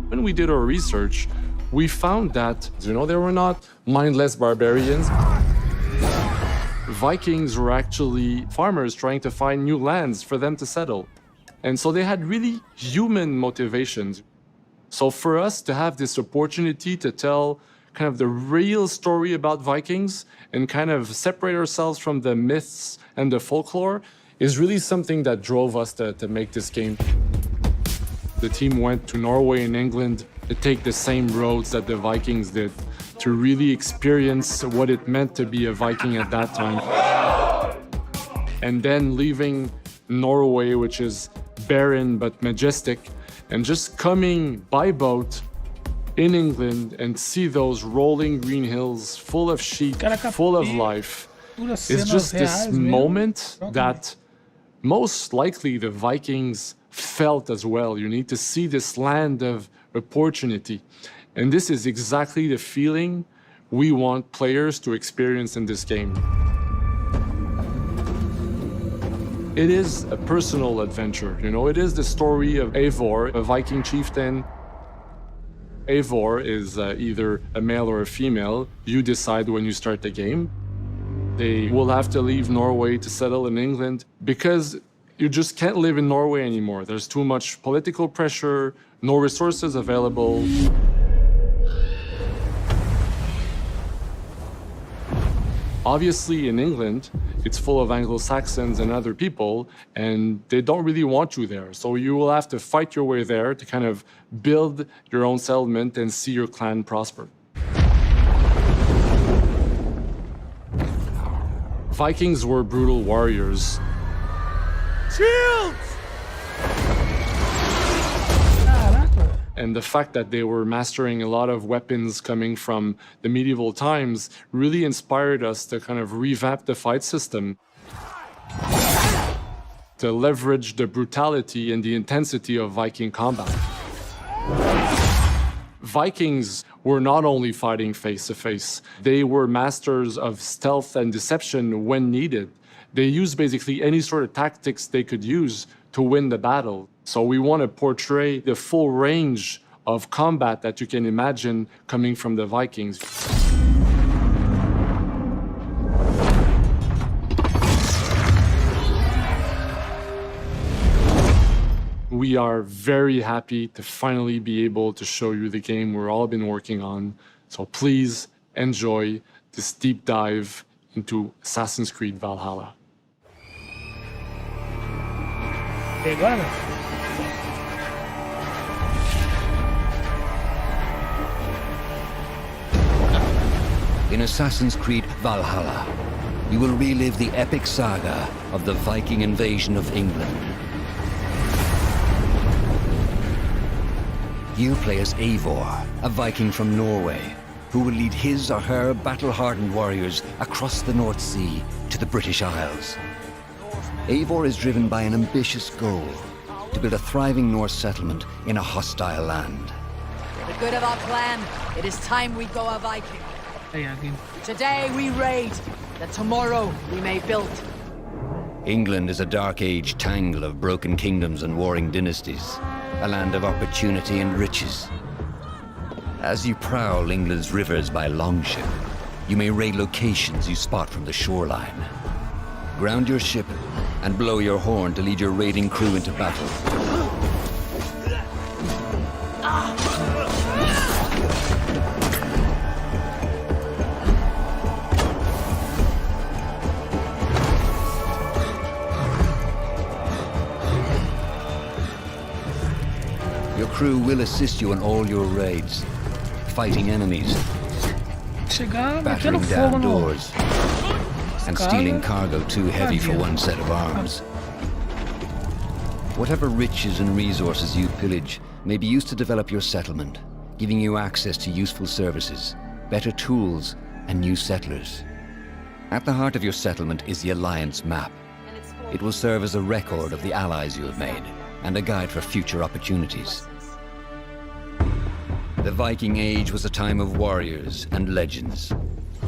When we did our research, we found that, they were not mindless barbarians. Vikings were actually farmers trying to find new lands for them to settle. And so they had really human motivations. So for us to have this opportunity to tell kind of the real story about Vikings and kind of separate ourselves from the myths and the folklore is really something that drove us to make this game. The team went to Norway and England to take the same roads that the Vikings did, to really experience what it meant to be a Viking at that time. And then leaving Norway, which is barren but majestic, and just coming by boat in England and see those rolling green hills full of sheep, full of life. It's just this moment that most likely the Vikings felt as well. You need to see this land of opportunity. And this is exactly the feeling we want players to experience in this game. It is a personal adventure, it is the story of Eivor, a Viking chieftain. Eivor is either a male or a female. You decide when you start the game. They will have to leave Norway to settle in England because you just can't live in Norway anymore. There's too much political pressure, no resources available. Obviously, in England, it's full of Anglo-Saxons and other people, and they don't really want you there. So you will have to fight your way there to kind of build your own settlement and see your clan prosper. Vikings were brutal warriors. Caraca. And the fact that they were mastering a lot of weapons coming from the medieval times really inspired us to kind of revamp the fight system, to leverage the brutality and the intensity of Viking combat. Vikings were not only fighting face-to-face, they were masters of stealth and deception when needed. They used basically any sort of tactics they could use to win the battle. So we want to portray the full range of combat that you can imagine coming from the Vikings. We are very happy to finally be able to show you the game we've all been working on. So please enjoy this deep dive into Assassin's Creed Valhalla. In Assassin's Creed Valhalla, you will relive the epic saga of the Viking invasion of England. You play as Eivor, a Viking from Norway, who will lead his or her battle-hardened warriors across the North Sea to the British Isles. Eivor is driven by an ambitious goal, to build a thriving Norse settlement in a hostile land. For the good of our clan, it is time we go a Viking. Today we raid, that tomorrow we may build. England is a dark age tangle of broken kingdoms and warring dynasties, a land of opportunity and riches. As you prowl England's rivers by longship, you may raid locations you spot from the shoreline. Ground your ship and blow your horn to lead your raiding crew into battle. Your crew will assist you in all your raids, fighting enemies, battering down doors, and stealing cargo too heavy for one set of arms. Whatever riches and resources you pillage may be used to develop your settlement, giving you access to useful services, better tools, and new settlers. At the heart of your settlement is the Alliance map. It will serve as a record of the allies you have made, and a guide for future opportunities. The Viking Age was a time of warriors and legends.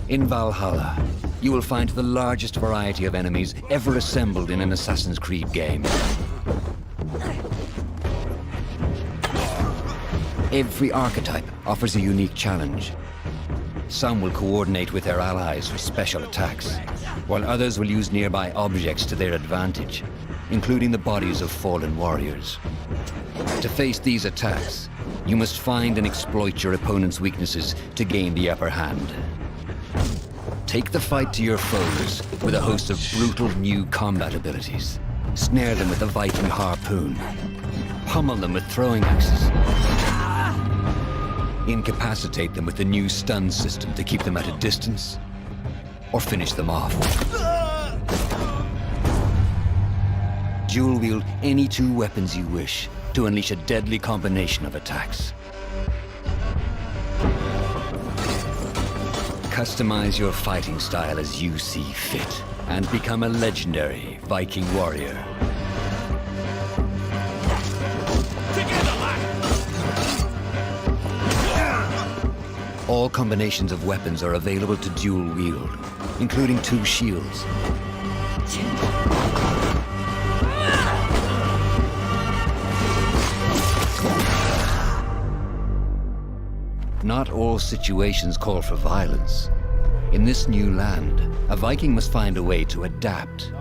In Valhalla, you will find the largest variety of enemies ever assembled in an Assassin's Creed game. Every archetype offers a unique challenge. Some will coordinate with their allies for special attacks, while others will use nearby objects to their advantage, including the bodies of fallen warriors. To face these attacks, you must find and exploit your opponent's weaknesses to gain the upper hand. Take the fight to your foes with a host of brutal new combat abilities. Snare them with a Viking harpoon. Pummel them with throwing axes. Incapacitate them with the new stun system to keep them at a distance, or finish them off. Dual wield any two weapons you wish to unleash a deadly combination of attacks. Customize your fighting style as you see fit, and become a legendary Viking warrior. All combinations of weapons are available to dual wield, including two shields. Not all situations call for violence. In this new land, a Viking must find a way to adapt.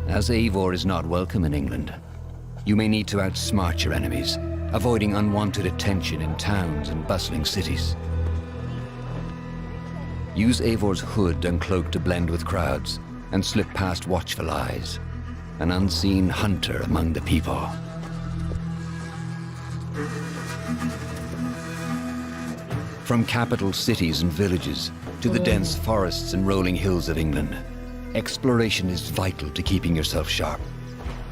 As Eivor is not welcome in England, you may need to outsmart your enemies, avoiding unwanted attention in towns and bustling cities. Use Eivor's hood and cloak to blend with crowds, and slip past watchful eyes, an unseen hunter among the people. From capital cities and villages to the dense forests and rolling hills of England, exploration is vital to keeping yourself sharp.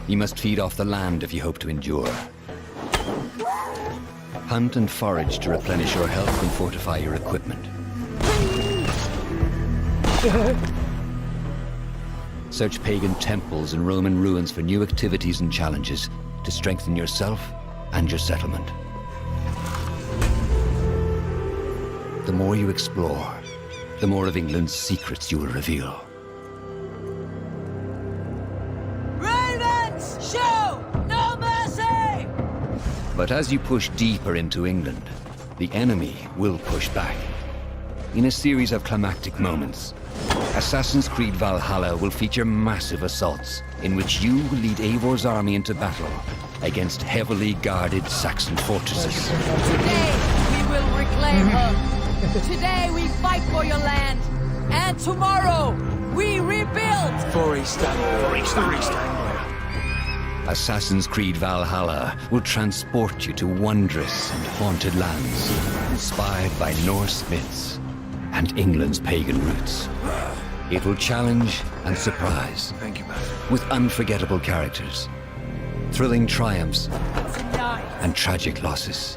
You must feed off the land if you hope to endure. Hunt and forage to replenish your health and fortify your equipment. Search pagan temples and Roman ruins for new activities and challenges to strengthen yourself and your settlement. The more you explore, the more of England's secrets you will reveal. Ravens, show no mercy! But as you push deeper into England, the enemy will push back. In a series of climactic moments, Assassin's Creed Valhalla will feature massive assaults in which you will lead Eivor's army into battle against heavily guarded Saxon fortresses. Today we will reclaim her. Today we fight for your land. And tomorrow we rebuild. For East Anglia. Assassin's Creed Valhalla will transport you to wondrous and haunted lands, inspired by Norse myths and England's pagan roots. It will challenge and surprise. Thank you, man. With unforgettable characters, thrilling triumphs, and tragic losses,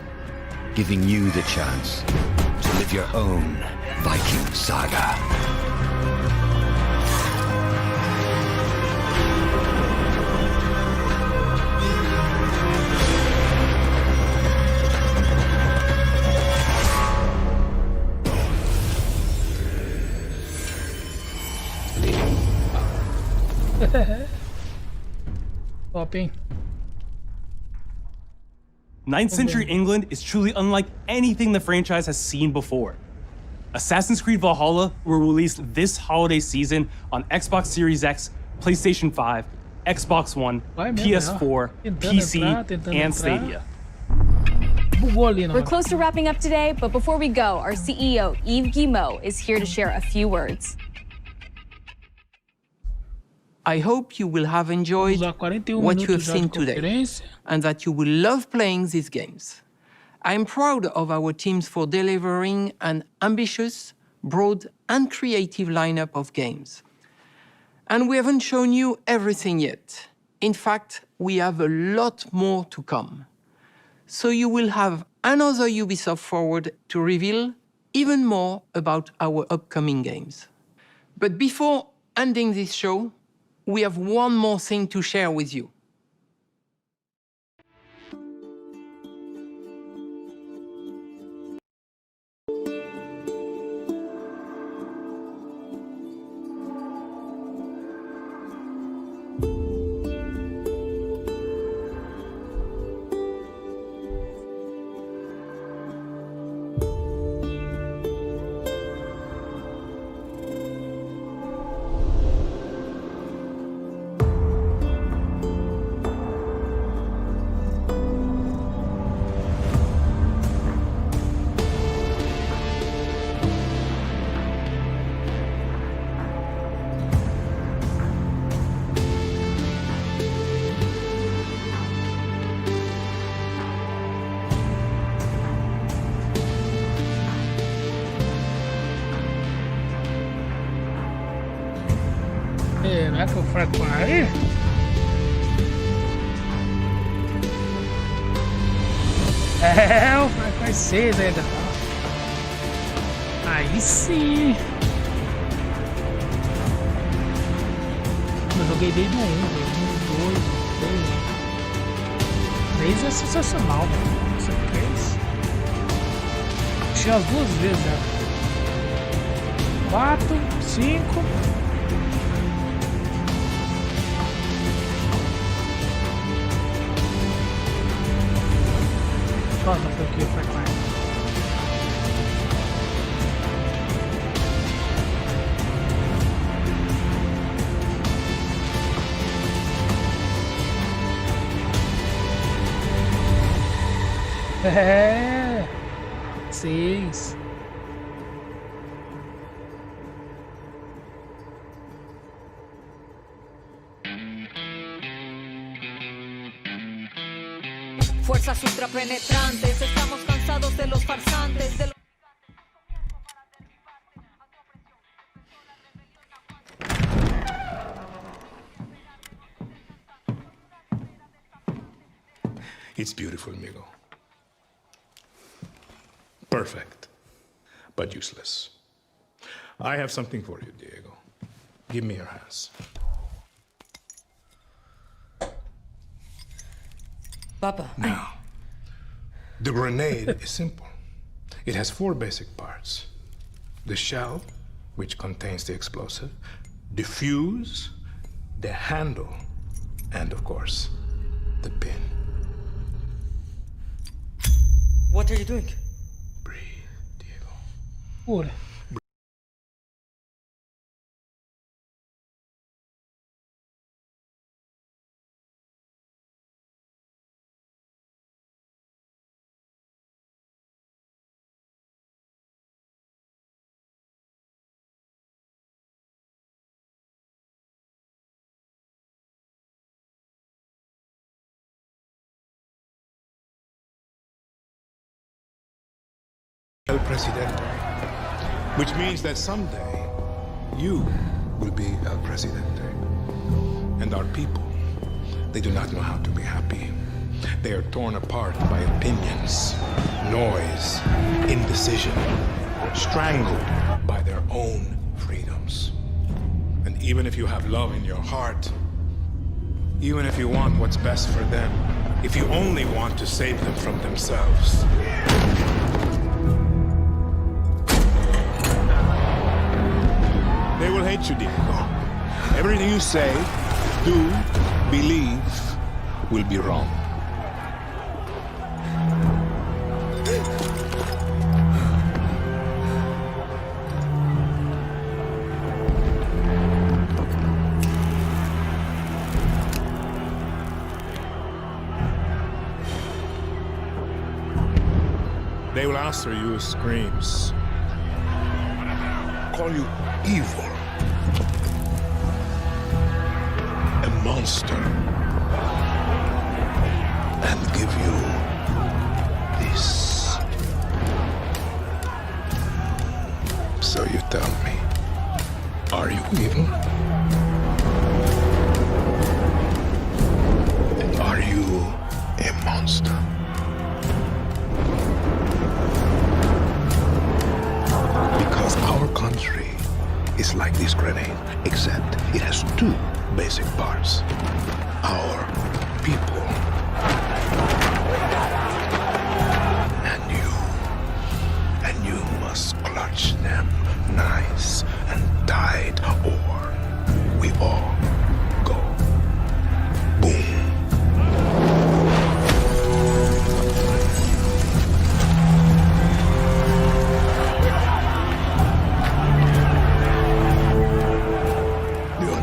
giving you the chance to live your own Viking saga. Top, hein? 9th century England is truly unlike anything the franchise has seen before. Assassin's Creed Valhalla will release this holiday season on Xbox Series X, PlayStation 5, Xbox One, PS4, PC, and Stadia. We're close to wrapping up today, but before we go, our CEO, Yves Guillemot, is here to share a few words. I hope you will have enjoyed what you have seen today and that you will love playing these games. I'm proud of our teams for delivering an ambitious, broad, and creative lineup of games. And we haven't shown you everything yet. In fact, we have a lot more to come. So you will have another Ubisoft Forward to reveal even more about our upcoming games. But before ending this show, we have one more thing to share with you. Será que eu fraco aí? É, o Fraco vai 6 ainda. Aí sim. Eu joguei desde o 1, 2, 3. 3 é sensacional, mano. Nossa, 3. Achei as duas vezes, né? 4, 5. Nossa, foi o que foi mais. É. 6. Fuerzas ultrapenetrantes, estamos cansados de los farsantes, de los... It's beautiful, amigo. Perfect, but useless. I have something for you, Diego. Give me your hands. Papa. Now, the grenade is simple. It has 4 basic parts. The shell, which contains the explosive, the fuse, the handle, and of course, the pin. What are you doing? Pura. El Presidente, which means that someday you will be El Presidente. And our people, they do not know how to be happy. They are torn apart by opinions, noise, indecision, strangled by their own freedoms. And even if you have love in your heart, even if you want what's best for them, if you only want to save them from themselves, they will hate you, Diego. Everything you say, do, believe, will be wrong. They will answer you with screams, call you evil, a monster, and give you this. So you tell me, are you evil? And are you a monster? Because our country is like this grenade, except it has 2 basic parts. Our people. And you must clutch them nice and tight, or we all go boom.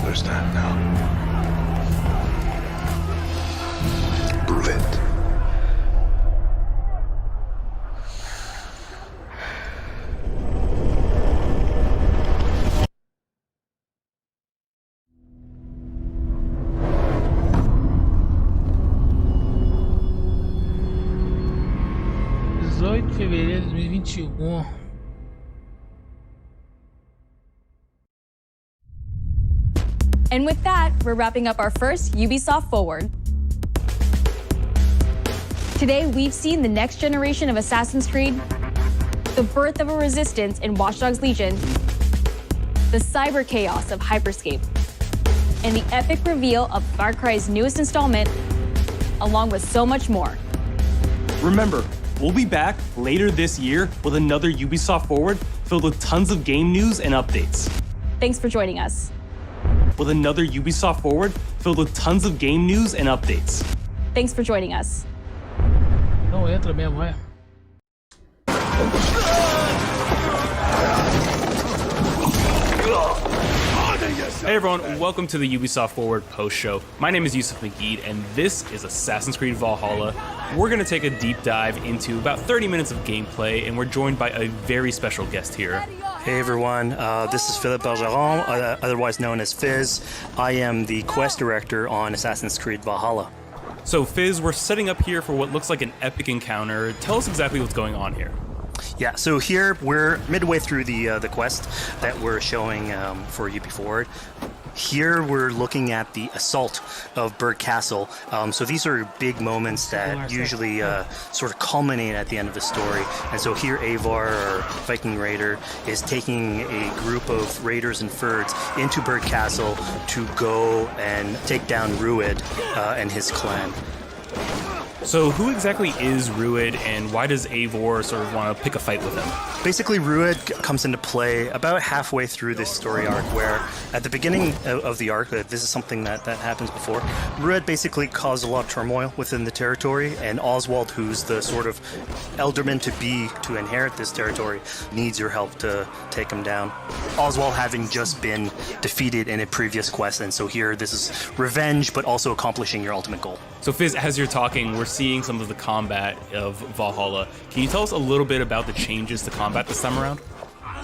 Understand now. Prove it. Fevereiro de 2021. And with that, we're wrapping up our first Ubisoft Forward. Today, we've seen the next generation of Assassin's Creed, the birth of a resistance in Watch Dogs Legion, the cyber chaos of Hyperscape, and the epic reveal of Far Cry's newest installment, along with so much more. Remember, we'll be back later this year with another Ubisoft Forward filled with tons of game news and updates. Thanks for joining us. With another Ubisoft Forward filled with tons of game news and updates. Thanks for joining us. Não entra mesmo, é? Hey everyone, welcome to the Ubisoft Forward post show. My name is Yusuf Magid, and this is Assassin's Creed Valhalla. We're going to take a deep dive into about 30 minutes of gameplay, and we're joined by a very special guest here. Hey everyone, this is Philippe Bergeron, otherwise known as Fizz. I am the quest director on Assassin's Creed Valhalla. So Fizz, we're setting up here for what looks like an epic encounter. Tell us exactly what's going on here. Yeah, so here we're midway through the quest that we're showing for UB Forward. Here we're looking at the assault of Berg Castle. So these are big moments that usually sort of culminate at the end of the story. And so here Eivor, our Viking raider, is taking a group of raiders and Fyrds into Berg Castle to go and take down Rued and his clan. So who exactly is Rued, and why does Eivor sort of want to pick a fight with him? Basically, Rued comes into play about halfway through this story arc, where at the beginning of the arc, this is something that happens before, Rued basically caused a lot of turmoil within the territory, and Oswald, who's the sort of elderman to inherit this territory, needs your help to take him down. Oswald having just been defeated in a previous quest, and so here this is revenge, but also accomplishing your ultimate goal. So Fizz, as you're talking, we're seeing some of the combat of Valhalla. Can you tell us a little bit about the changes to combat this time around?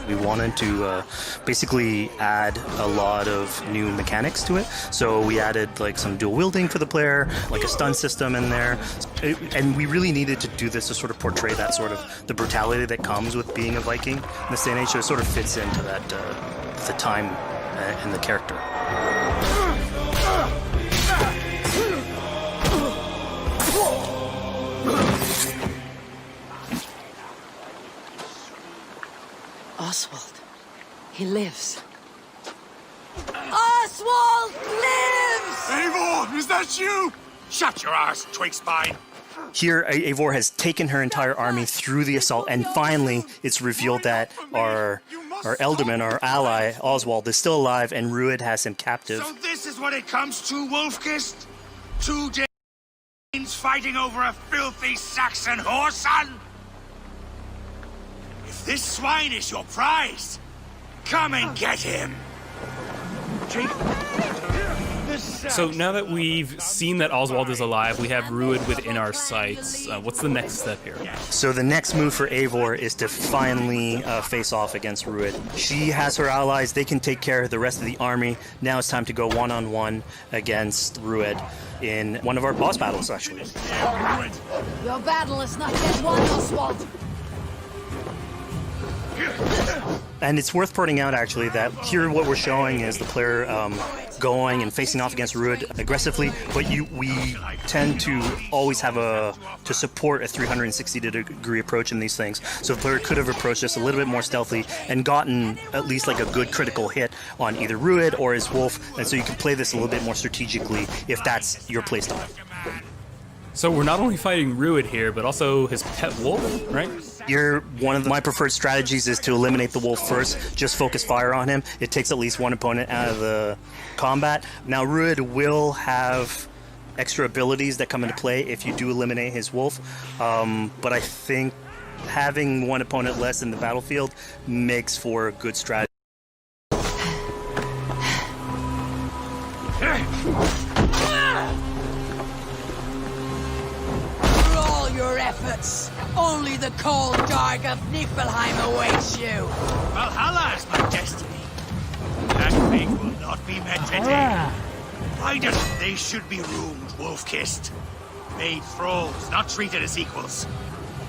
We wanted to basically add a lot of new mechanics to it. So we added like some dual wielding for the player, like a stun system in there. And we really needed to do this to sort of portray that sort of the brutality that comes with being a Viking in this day and age. So it sort of fits into that, the time and the character. Oswald. He lives. Oswald lives! Eivor, is that you? Shut your ass, twig spine. Here, Eivor has taken her entire army through the assault, and finally it's revealed that our Elderman, our ally, Oswald, is still alive, and Rued has him captive. So this is what it comes to, Wolfkist? 2 Danes fighting over a filthy Saxon whoreson? If this swine is your prize, come and get him. So now that we've seen that Oswald is alive, we have Rued within our sights. What's the next step here? So the next move for Eivor is to finally face off against Rued. She has her allies. They can take care of the rest of the army. Now it's time to go one-on-one against Rued in one of our boss battles, actually. Your battle is not yet won, Oswald. And it's worth pointing out, actually, that here what we're showing is the player going and facing off against Rued aggressively, but we tend to always have to support a 360-degree approach in these things. So the player could have approached this a little bit more stealthily and gotten at least like a good critical hit on either Rued or his wolf, and so you can play this a little bit more strategically if that's your playstyle. So we're not only fighting Rued here, but also his pet wolf, right? One of my preferred strategies is to eliminate the wolf first, just focus fire on him. It takes at least one opponent out of the combat. Now Rued will have extra abilities that come into play if you do eliminate his wolf, but I think having one opponent less in the battlefield makes for a good strategy. Your efforts. Only the cold dark of Niflheim awaits you. Valhalla is my destiny. That fate will not be met today. Why doesn't they should be roomed, Wolf-kissed? Made thralls, not treated as equals.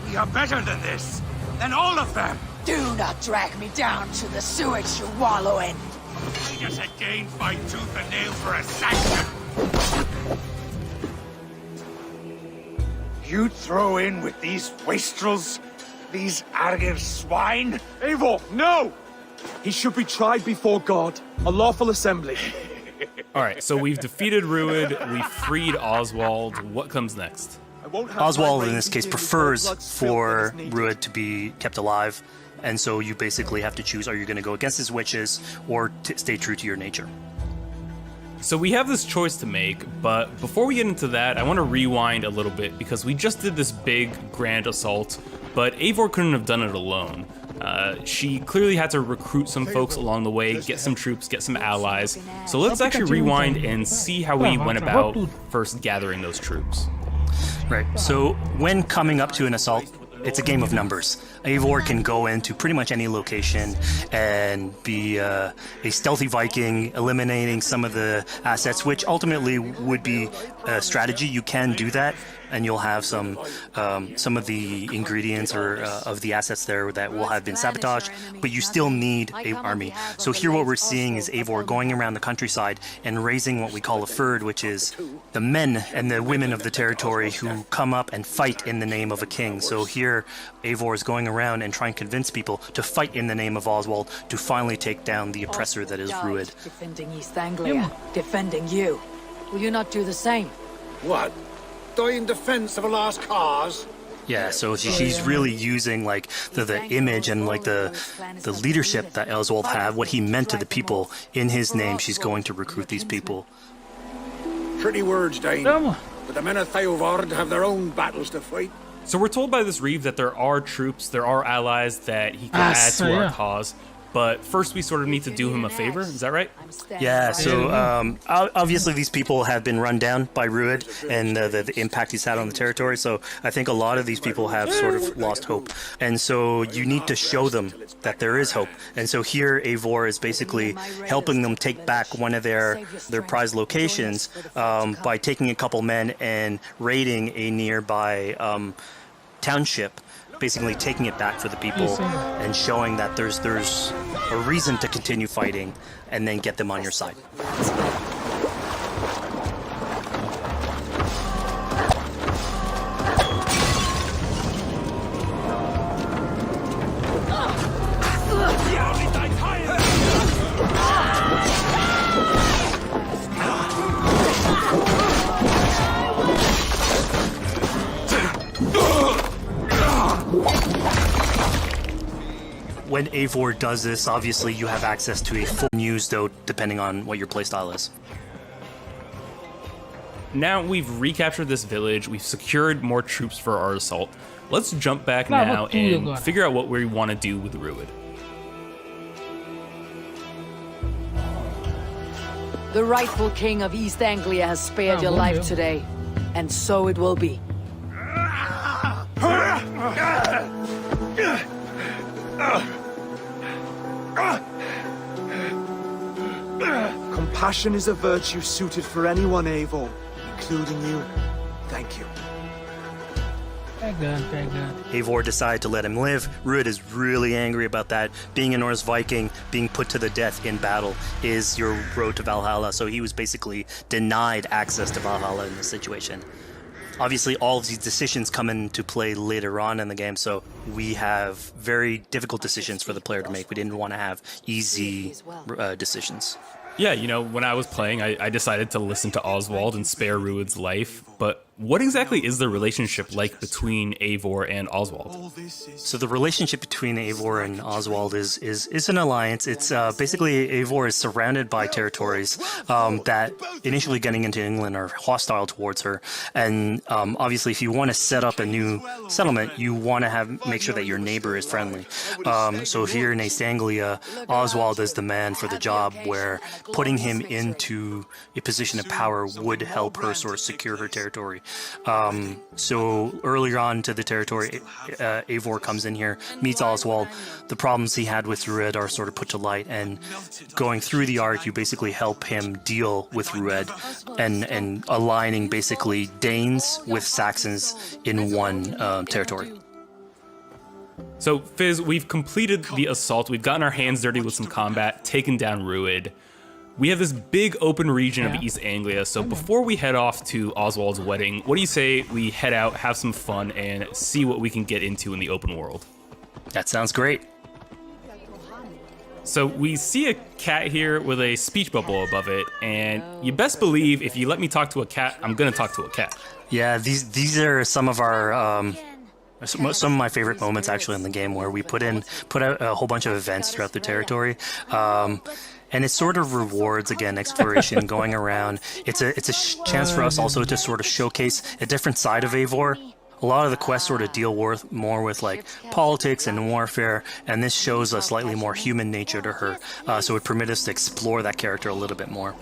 We are better than this. Than all of them. Do not drag me down to the sewage you wallow in. We just had gained by tooth and nail for a Saxon. You throw in with these wastrels? These arrogant swine? Eivor, no! He should be tried before God, a lawful assembly. All right, so we've defeated Rued, we freed Oswald. What comes next? Oswald, in this case, prefers for Rued to be kept alive, and so you basically have to choose, are you going to go against his wishes or stay true to your nature? So we have this choice to make, but before we get into that, I want to rewind a little bit because we just did this big, grand assault, but Eivor couldn't have done it alone. She clearly had to recruit some folks along the way, get some troops, get some allies. So let's actually rewind and see how we went about first gathering those troops. Right, so when coming up to an assault, it's a game of numbers. Eivor can go into pretty much any location and be a stealthy Viking, eliminating some of the assets, which ultimately would be a strategy. You can do that, and you'll have some of the ingredients or of the assets there that will have been sabotaged, but you still need an army. So here what we're seeing is Eivor going around the countryside and raising what we call a fyrd, which is the men and the women of the territory who come up and fight in the name of a king. So here Eivor is going around and trying to convince people to fight in the name of Oswald to finally take down the oppressor that is Rued. Defending East Anglia, defending you. Will you not do the same? What? Die in defense of a lost cause? Yeah, so she's really using like the image and like the leadership that Oswald had, what he meant to the people. In his name, she's going to recruit these people. Pretty words, Dane. But the men of Theovard have their own battles to fight. So we're told by this Reeve that there are troops, there are allies that he can add to our cause. But first, we sort of need to do him a favor. Is that right? Yeah, so obviously these people have been run down by Rued and the impact he's had on the territory. So I think a lot of these people have sort of lost hope. And so you need to show them that there is hope. And so here Eivor is basically helping them take back one of their prized locations by taking a couple men and raiding a nearby township, basically taking it back for the people and showing that there's a reason to continue fighting and then get them on your side. When Eivor does this, obviously you have access to a full news, though, depending on what your playstyle is. Now we've recaptured this village, we've secured more troops for our assault. Let's jump back now and figure out what we want to do with Rued. The rightful king of East Anglia has spared your life today, and so it will be. Compassion is a virtue suited for anyone, Eivor, including you. Thank you. Eivor decided to let him live. Rued is really angry about that. Being a Norse Viking, being put to the death in battle is your road to Valhalla, so he was basically denied access to Valhalla in this situation. Obviously, all of these decisions come into play later on in the game, so we have very difficult decisions for the player to make. We didn't want to have easy decisions. Yeah, you know, when I was playing, I decided to listen to Oswald and spare Rued's life, but what exactly is the relationship like between Eivor and Oswald? So the relationship between Eivor and Oswald is an alliance. It's basically Eivor is surrounded by territories that initially getting into England are hostile towards her. And obviously if you want to set up a new settlement, you want to make sure that your neighbor is friendly. So here in East Anglia, Oswald is the man for the job, where putting him into a position of power would help her sort of secure her territory. So earlier on to the territory, Eivor comes in here, meets Oswald. The problems he had with Rued are sort of put to light, and going through the arc, you basically help him deal with Rued and aligning basically Danes with Saxons in one territory. So, Fizz, we've completed the assault. We've gotten our hands dirty with some combat, taken down Rued. We have this big open region of East Anglia, so before we head off to Oswald's wedding, what do you say we head out, have some fun, and see what we can get into in the open world? That sounds great. So we see a cat here with a speech bubble above it, and you best believe if you let me talk to a cat, I'm gonna talk to a cat. Yeah, these are some of our some of my favorite moments actually in the game, where we put out a whole bunch of events throughout the territory. And it sort of rewards, again, exploration, going around. It's a chance for us also to sort of showcase a different side of Eivor. A lot of the quests sort of deal more with like politics and warfare, and this shows a slightly more human nature to her. So it permits us to explore that character a little bit more.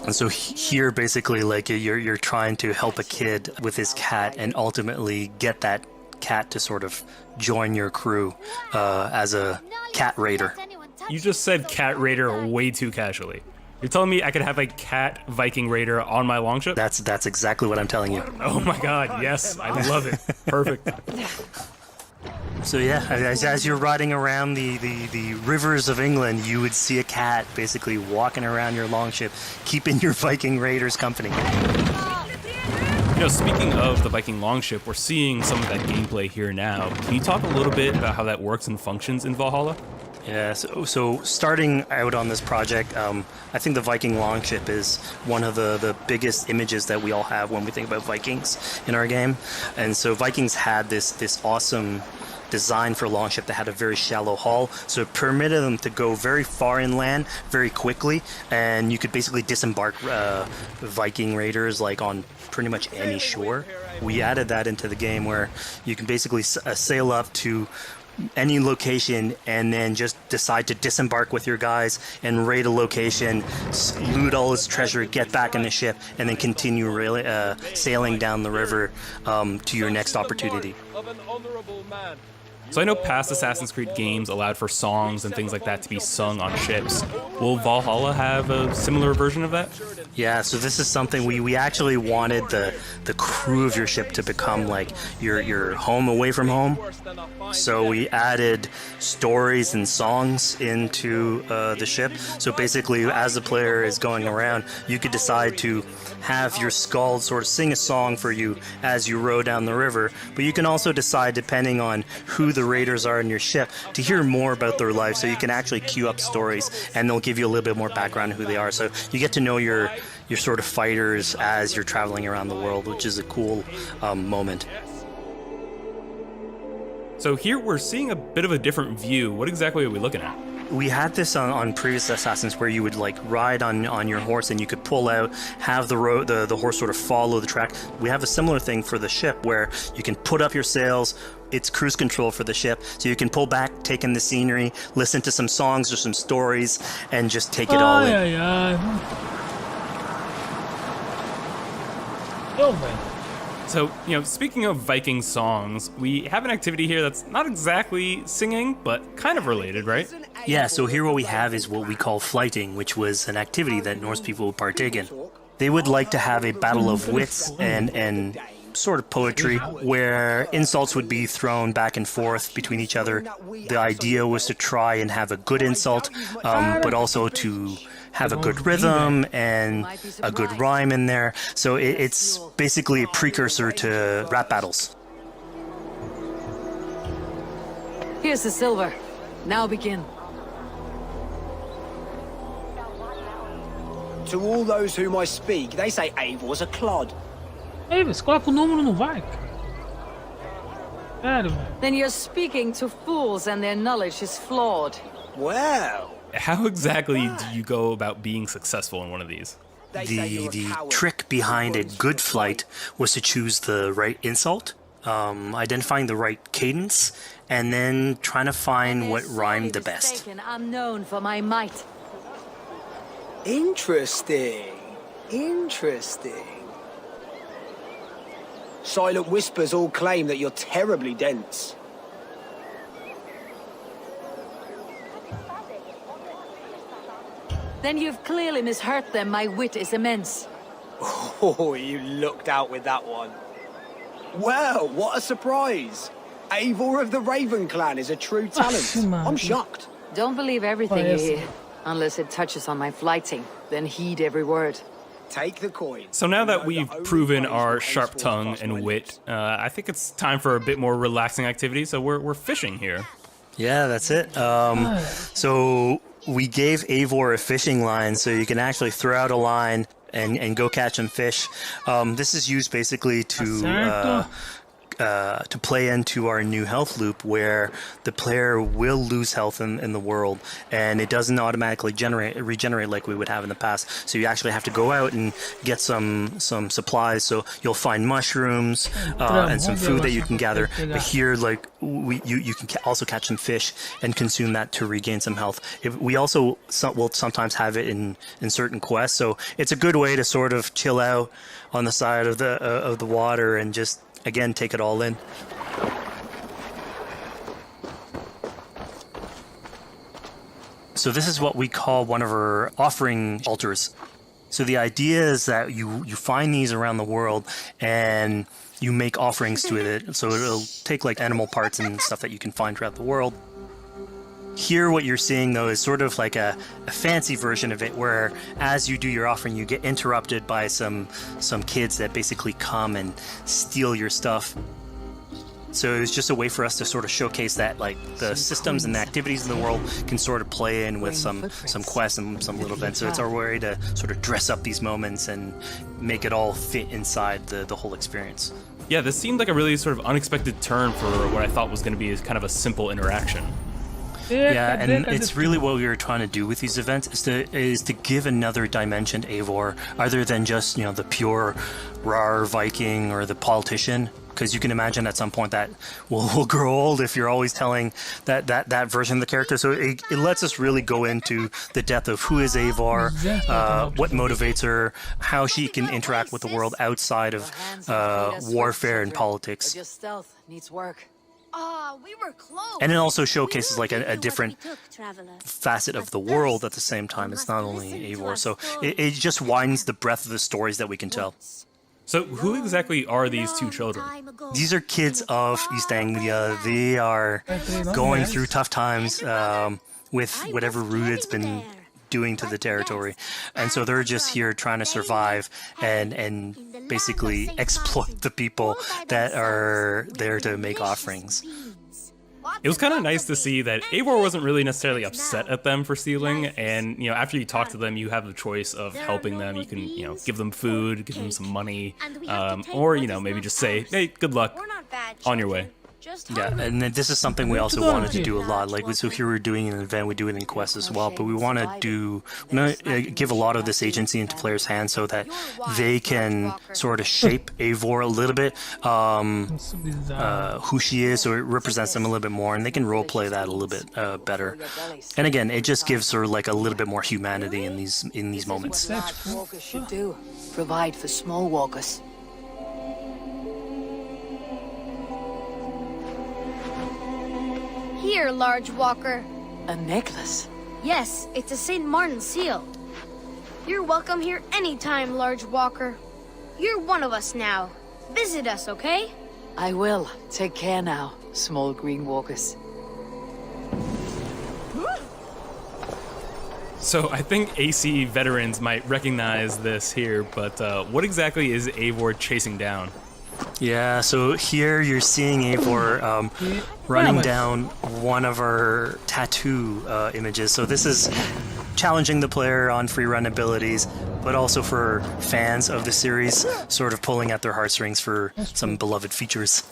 And so here, basically, like you're trying to help a kid with his cat and ultimately get that cat to sort of join your crew as a cat raider. You just said cat raider way too casually. You're telling me I could have a cat Viking raider on my longship? That's exactly what I'm telling you. Oh my god, yes, I love it. Perfect. So yeah, as you're riding around the rivers of England, you would see a cat basically walking around your longship, keeping your Viking raiders company. You know, speaking of the Viking longship, we're seeing some of that gameplay here now. Can you talk a little bit about how that works and functions in Valhalla? Yeah, so starting out on this project, I think the Viking longship is one of the biggest images that we all have when we think about Vikings in our game. And so Vikings had this awesome design for longship that had a very shallow hull, so it permitted them to go very far inland very quickly, and you could basically disembark Viking raiders like on pretty much any shore. We added that into the game where you can basically sail up to any location and then just decide to disembark with your guys and raid a location, loot all its treasure, get back in the ship, and then continue sailing down the river to your next opportunity. So I know past Assassin's Creed games allowed for songs and things like that to be sung on ships. Will Valhalla have a similar version of that? Yeah, so this is something we actually wanted the crew of your ship to become like your home away from home. So we added stories and songs into the ship. So basically, as the player is going around, you could decide to have your skald sort of sing a song for you as you row down the river. But you can also decide, depending on who the raiders are in your ship, to hear more about their life. So you can actually queue up stories, and they'll give you a little bit more background on who they are. So you get to know your sort of fighters as you're traveling around the world, which is a cool moment. So here we're seeing a bit of a different view. What exactly are we looking at? We had this on previous Assassins where you would like ride on your horse and you could pull out, have the horse sort of follow the track. We have a similar thing for the ship where you can put up your sails. It's cruise control for the ship, so you can pull back, take in the scenery, listen to some songs or some stories, and just take it all in. So, you know, speaking of Viking songs, we have an activity here that's not exactly singing, but kind of related, right? Yeah, so here what we have is what we call flighting, which was an activity that Norse people would partake in. They would like to have a battle of wits and sort of poetry where insults would be thrown back and forth between each other. The idea was to try and have a good insult, but also to have a good rhythm and a good rhyme in there. So it's basically a precursor to rap battles. Here's the silver. Now begin. To all those whom I speak, they say Eivor's a clod. Você coloca o número, não vai? Sério, Then you're speaking to fools and their knowledge is flawed. Well. How exactly do you go about being successful in one of these? The trick behind a good flight was to choose the right insult, identifying the right cadence, and then trying to find what rhymed the best. I'm known for my might. Interesting. Silent whispers all claim that you're terribly dense. Then you've clearly misheard them. My wit is immense. Oh, you looked out with that one. Well, what a surprise. Eivor of the Raven Clan is a true talent. I'm shocked. Don't believe everything you hear, unless it touches on my flighting. Then heed every word. Take the coin. So now that we've proven our sharp tongue and wit, I think it's time for a bit more relaxing activity. So we're fishing here. Yeah, that's it. So we gave Eivor a fishing line, so you can actually throw out a line and go catch some fish. This is used basically to to play into our new health loop, where the player will lose health in the world, and it doesn't automatically regenerate like we would have in the past. So you actually have to go out and get some supplies. So you'll find mushrooms and some food that you can gather. But here, like you can also catch some fish and consume that to regain some health. We also will sometimes have it in certain quests. So it's a good way to sort of chill out on the side of the water and just, again, take it all in. So this is what we call one of our offering altars. So the idea is that you find these around the world and you make offerings to it. So it'll take like animal parts and stuff that you can find throughout the world. Here, what you're seeing, though, is sort of like a fancy version of it, where as you do your offering, you get interrupted by some kids that basically come and steal your stuff. So it's just a way for us to sort of showcase that, like, the systems and the activities in the world can sort of play in with some quests and some little events. So it's our way to sort of dress up these moments and make it all fit inside the whole experience. Yeah, this seemed like a really sort of unexpected turn for what I thought was going to be kind of a simple interaction. Yeah, and it's really what we were trying to do with these events is to give another dimension to Eivor, other than just, you know, the pure rar Viking or the politician. Because you can imagine at some point that will grow old if you're always telling that version of the character. So it lets us really go into the depth of who is Eivor, what motivates her, how she can interact with the world outside of warfare and politics. But your stealth needs work. We were close. And it also showcases like a different facet of the world at the same time. It's not only Eivor. So it just widens the breadth of the stories that we can tell. So who exactly are these two children? These are kids of East Anglia. They are going through tough times with whatever Rued's been doing to the territory. And so they're just here trying to survive and basically exploit the people that are there to make offerings. It was kind of nice to see that Eivor wasn't really necessarily upset at them for stealing, and, you know, after you talk to them, you have the choice of helping them. You can, you know, give them food, give them some money, or, you know, maybe just say, hey, good luck, on your way. Yeah, and this is something we also wanted to do a lot. Like, so here we're doing an event, we do it in quests as well, but we want to give a lot of this agency into players' hands so that they can sort of shape Eivor a little bit, who she is, so it represents them a little bit more, and they can roleplay that a little bit better. And again, it just gives her like a little bit more humanity in these moments. Large walkers should do. Provide for small walkers. Here, large walker. A necklace? Yes, it's a St. Martin seal. You're welcome here anytime, large walker. You're one of us now. Visit us, okay? I will. Take care now, small green walkers. So I think AC veterans might recognize this here, but what exactly is Eivor chasing down? Yeah, so here you're seeing Eivor running down one of our tattoo images. So this is challenging the player on free run abilities, but also for fans of the series, sort of pulling at their heartstrings for some beloved features.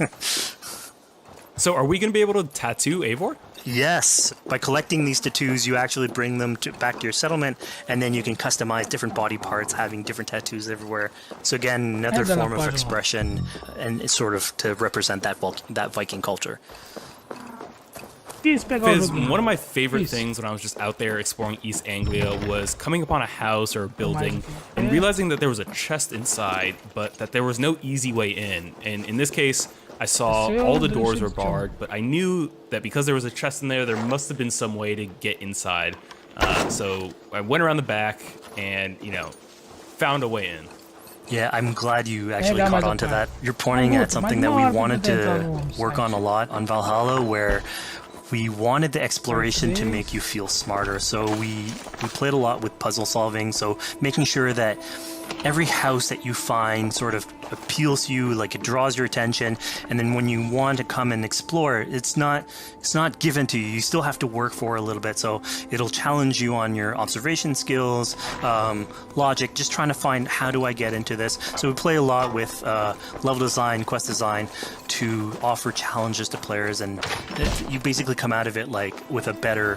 So are we going to be able to tattoo Eivor? Yes. By collecting these tattoos, you actually bring them back to your settlement, and then you can customize different body parts, having different tattoos everywhere. So again, another form of expression, and it's sort of to represent that Viking culture. Fizz, one of my favorite things when I was just out there exploring East Anglia was coming upon a house or a building and realizing that there was a chest inside, but that there was no easy way in. And in this case, I saw all the doors were barred, but I knew that because there was a chest in there must have been some way to get inside. So I went around the back and, you know, found a way in. Yeah, I'm glad you actually caught on to that. You're pointing at something that we wanted to work on a lot on Valhalla, where we wanted the exploration to make you feel smarter. So we played a lot with puzzle solving, so making sure that every house that you find sort of appeals to you, like it draws your attention, and then when you want to come and explore, it's not given to you. You still have to work for it a little bit, so it'll challenge you on your observation skills, logic, just trying to find how do I get into this. So we play a lot with level design, quest design to offer challenges to players, and you basically come out of it like with a better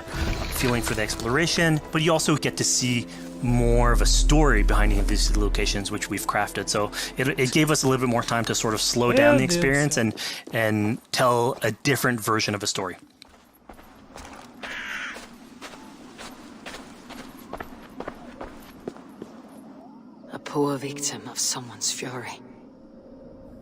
feeling for the exploration, but you also get to see more of a story behind these locations, which we've crafted. So it gave us a little bit more time to sort of slow down the experience and tell a different version of a story. A poor victim of someone's fury.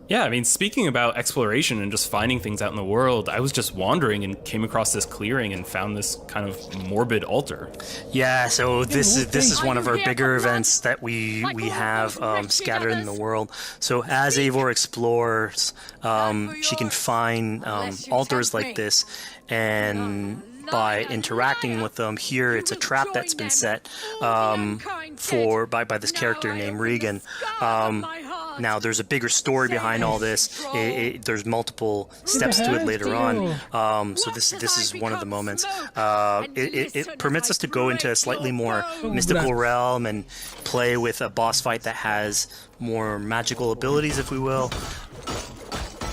Yeah, I mean, speaking about exploration and just finding things out in the world, I was just wandering and came across this clearing and found this kind of morbid altar. Yeah, so this is one of our bigger events that we have scattered in the world. So as Eivor explores, she can find altars like this, and by interacting with them, here it's a trap that's been set by this character named Regan. Now, there's a bigger story behind all this. There's multiple steps to it later on. So this is one of the moments. It permits us to go into a slightly more mystical realm and play with a boss fight that has more magical abilities, if we will.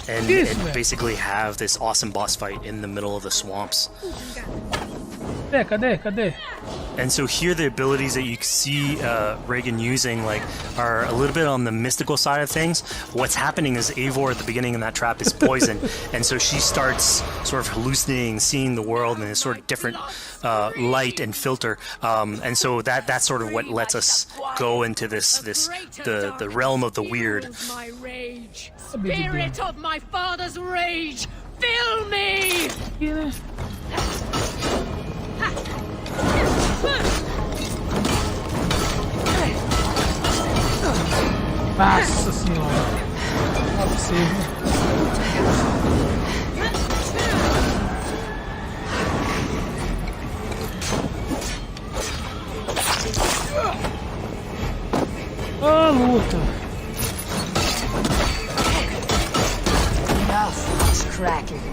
And basically have this awesome boss fight in the middle of the swamps. Cadê? And so here the abilities that you see Regan using are a little bit on the mystical side of things. What's happening is Eivor at the beginning in that trap is poisoned, and so she starts sort of hallucinating, seeing the world in a sort of different light and filter. And so that's sort of what lets us go into the realm of the weird. Spirit of my father's rage, fill me! Nossa senhora. Não é possível. Ah, luta. Enough, cracking.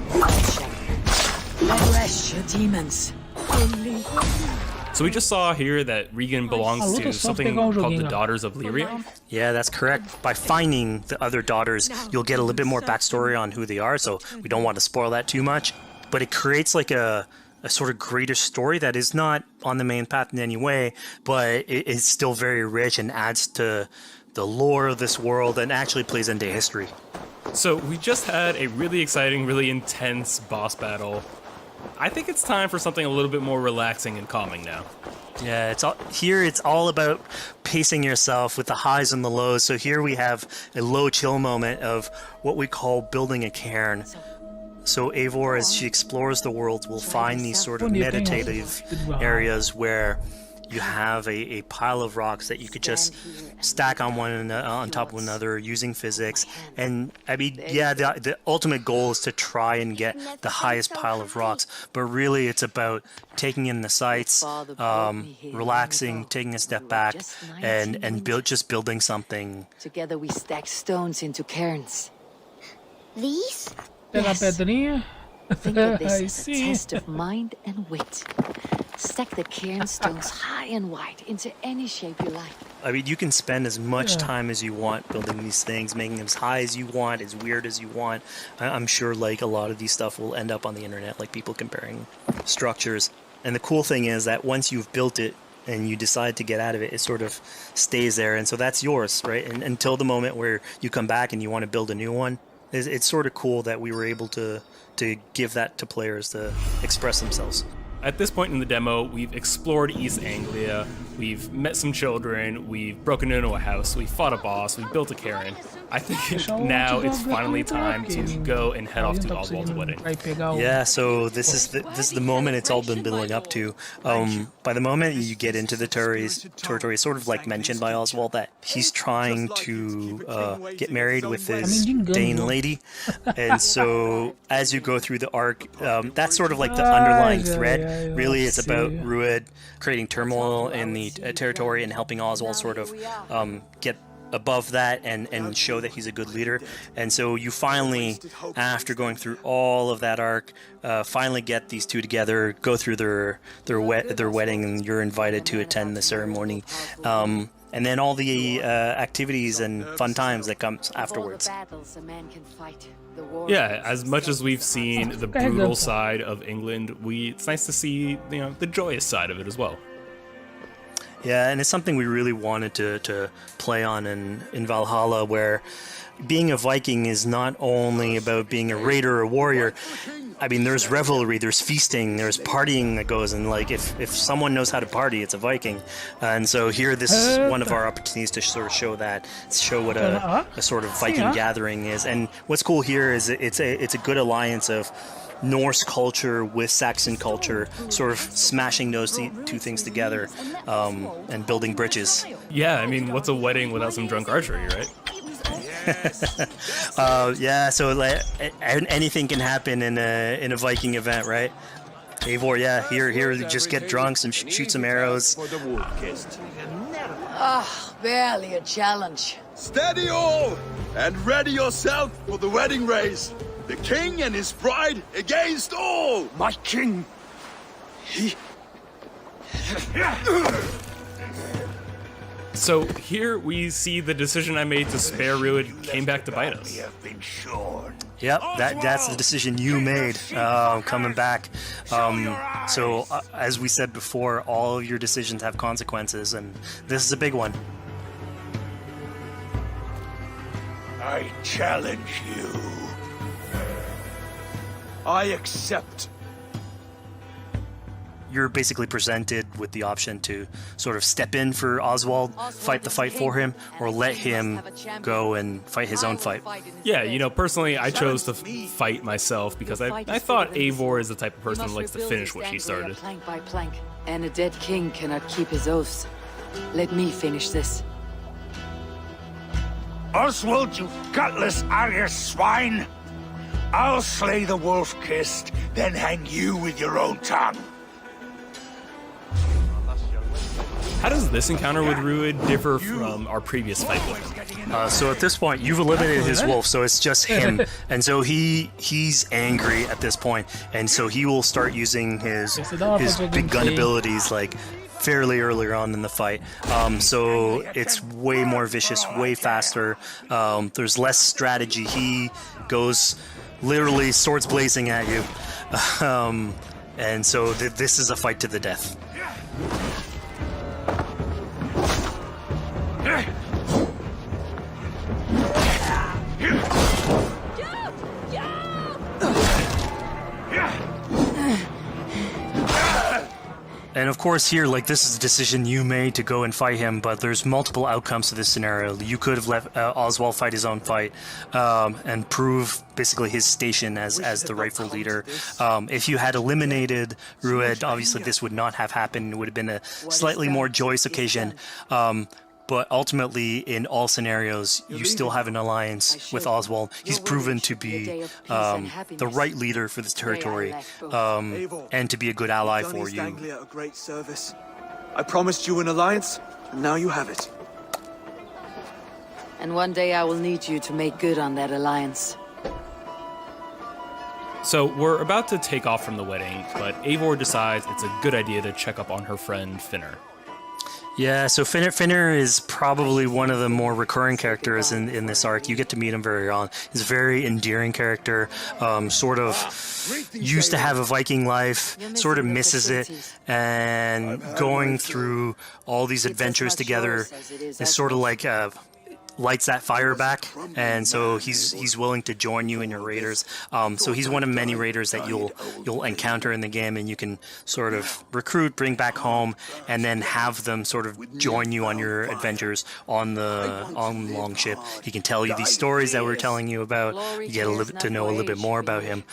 Arrest your demons. So we just saw here that Regan belongs to something called the Daughters of Lyria. Yeah, that's correct. By finding the other daughters, you'll get a little bit more backstory on who they are, so we don't want to spoil that too much. But it creates like a sort of greater story that is not on the main path in any way, but it is still very rich and adds to the lore of this world and actually plays into history. So we just had a really exciting, really intense boss battle. I think it's time for something a little bit more relaxing and calming now. Yeah, it's all about pacing yourself with the highs and the lows. So here we have a low chill moment of what we call building a cairn. So Eivor, as she explores the world, will find these sort of meditative areas where you have a pile of rocks that you could just stack on top of one another using physics. And I mean, yeah, the ultimate goal is to try and get the highest pile of rocks, but really it's about taking in the sights, relaxing, taking a step back, and just building something. Together we stack stones into cairns. These? Pega a pedrinha. Think of this as a test of mind and wit. Stack the cairn stones high and wide into any shape you like. I mean, you can spend as much time as you want building these things, making them as high as you want, as weird as you want. I'm sure like a lot of these stuff will end up on the internet, like people comparing structures. And the cool thing is that once you've built it and you decide to get out of it, it sort of stays there. And so that's yours, right? And until the moment where you come back and you want to build a new one. It's sort of cool that we were able to give that to players to express themselves. At this point in the demo, we've explored East Anglia, we've met some children, we've broken into a house, we fought a boss, we built a cairn. I think now it's finally time to go and head off to Oswald's wedding. Yeah, so this is the moment it's all been building up to. By the moment you get into the territory, it's sort of like mentioned by Oswald that he's trying to get married with his Dane lady. And so as you go through the arc, that's sort of like the underlying thread. Really, it's about Rued creating turmoil in the territory and helping Oswald sort of get above that and show that he's a good leader. And so you finally, after going through all of that arc, finally get these two together, go through their wedding, and you're invited to attend the ceremony. And then all the activities and fun times that comes afterwards. Yeah, as much as we've seen the brutal side of England, it's nice to see the joyous side of it as well. Yeah, and it's something we really wanted to play on in Valhalla, where being a Viking is not only about being a raider or a warrior. I mean, there's revelry, there's feasting, there's partying that goes, and like if someone knows how to party, it's a Viking. And so here, this is one of our opportunities to sort of show what a sort of Viking gathering is. And what's cool here is it's a good alliance of Norse culture with Saxon culture, sort of smashing those two things together and building bridges. Yeah, I mean, what's a wedding without some drunk archery, right? Yeah, so like anything can happen in a Viking event, right? Eivor, yeah, here, just get drunk, shoot some arrows. Barely a challenge. Steady all, and ready yourself for the wedding race. The king and his bride against all! My king! He... So here we see the decision I made to spare Rued came back to bite us. Yep, that's the decision you made, coming back. So as we said before, all of your decisions have consequences, and this is a big one. I challenge you. I accept. You're basically presented with the option to sort of step in for Oswald, fight the fight for him, or let him go and fight his own fight. Yeah, personally, I chose to fight myself because I thought Eivor is the type of person who likes to finish what she started. Plank by plank, and a dead king cannot keep his oaths. Let me finish this. Oswald, you gutless Arya swine! I'll slay the wolf-kissed, then hang you with your own tongue. How does this encounter with Rued differ from our previous fight with him? So at this point, you've eliminated his wolf, so it's just him. And so he's angry at this point, and so he will start using his big gun abilities like fairly earlier on in the fight. So it's way more vicious, way faster. There's less strategy. He goes literally swords blazing at you. And so this is a fight to the death. And of course here, like, this is a decision you made to go and fight him, but there's multiple outcomes to this scenario. You could have let Oswald fight his own fight and prove basically his station as the rightful leader. If you had eliminated Rued, obviously this would not have happened. It would have been a slightly more joyous occasion. But ultimately, in all scenarios, you still have an alliance with Oswald. He's proven to be the right leader for this territory and to be a good ally for you. A great service. I promised you an alliance, and now you have it. And one day I will need you to make good on that alliance. So we're about to take off from the wedding, but Eivor decides it's a good idea to check up on her friend Finner. Yeah, so Finner is probably one of the more recurring characters in this arc. You get to meet him very early on. He's a very endearing character, sort of used to have a Viking life, sort of misses it, and going through all these adventures together is sort of like lights that fire back, and so he's willing to join you in your raiders. So he's one of many raiders that you'll encounter in the game, and you can sort of recruit, bring back home, and then have them sort of join you on your adventures on the longship. He can tell you these stories that we're telling you about. You get to know a little bit more about him.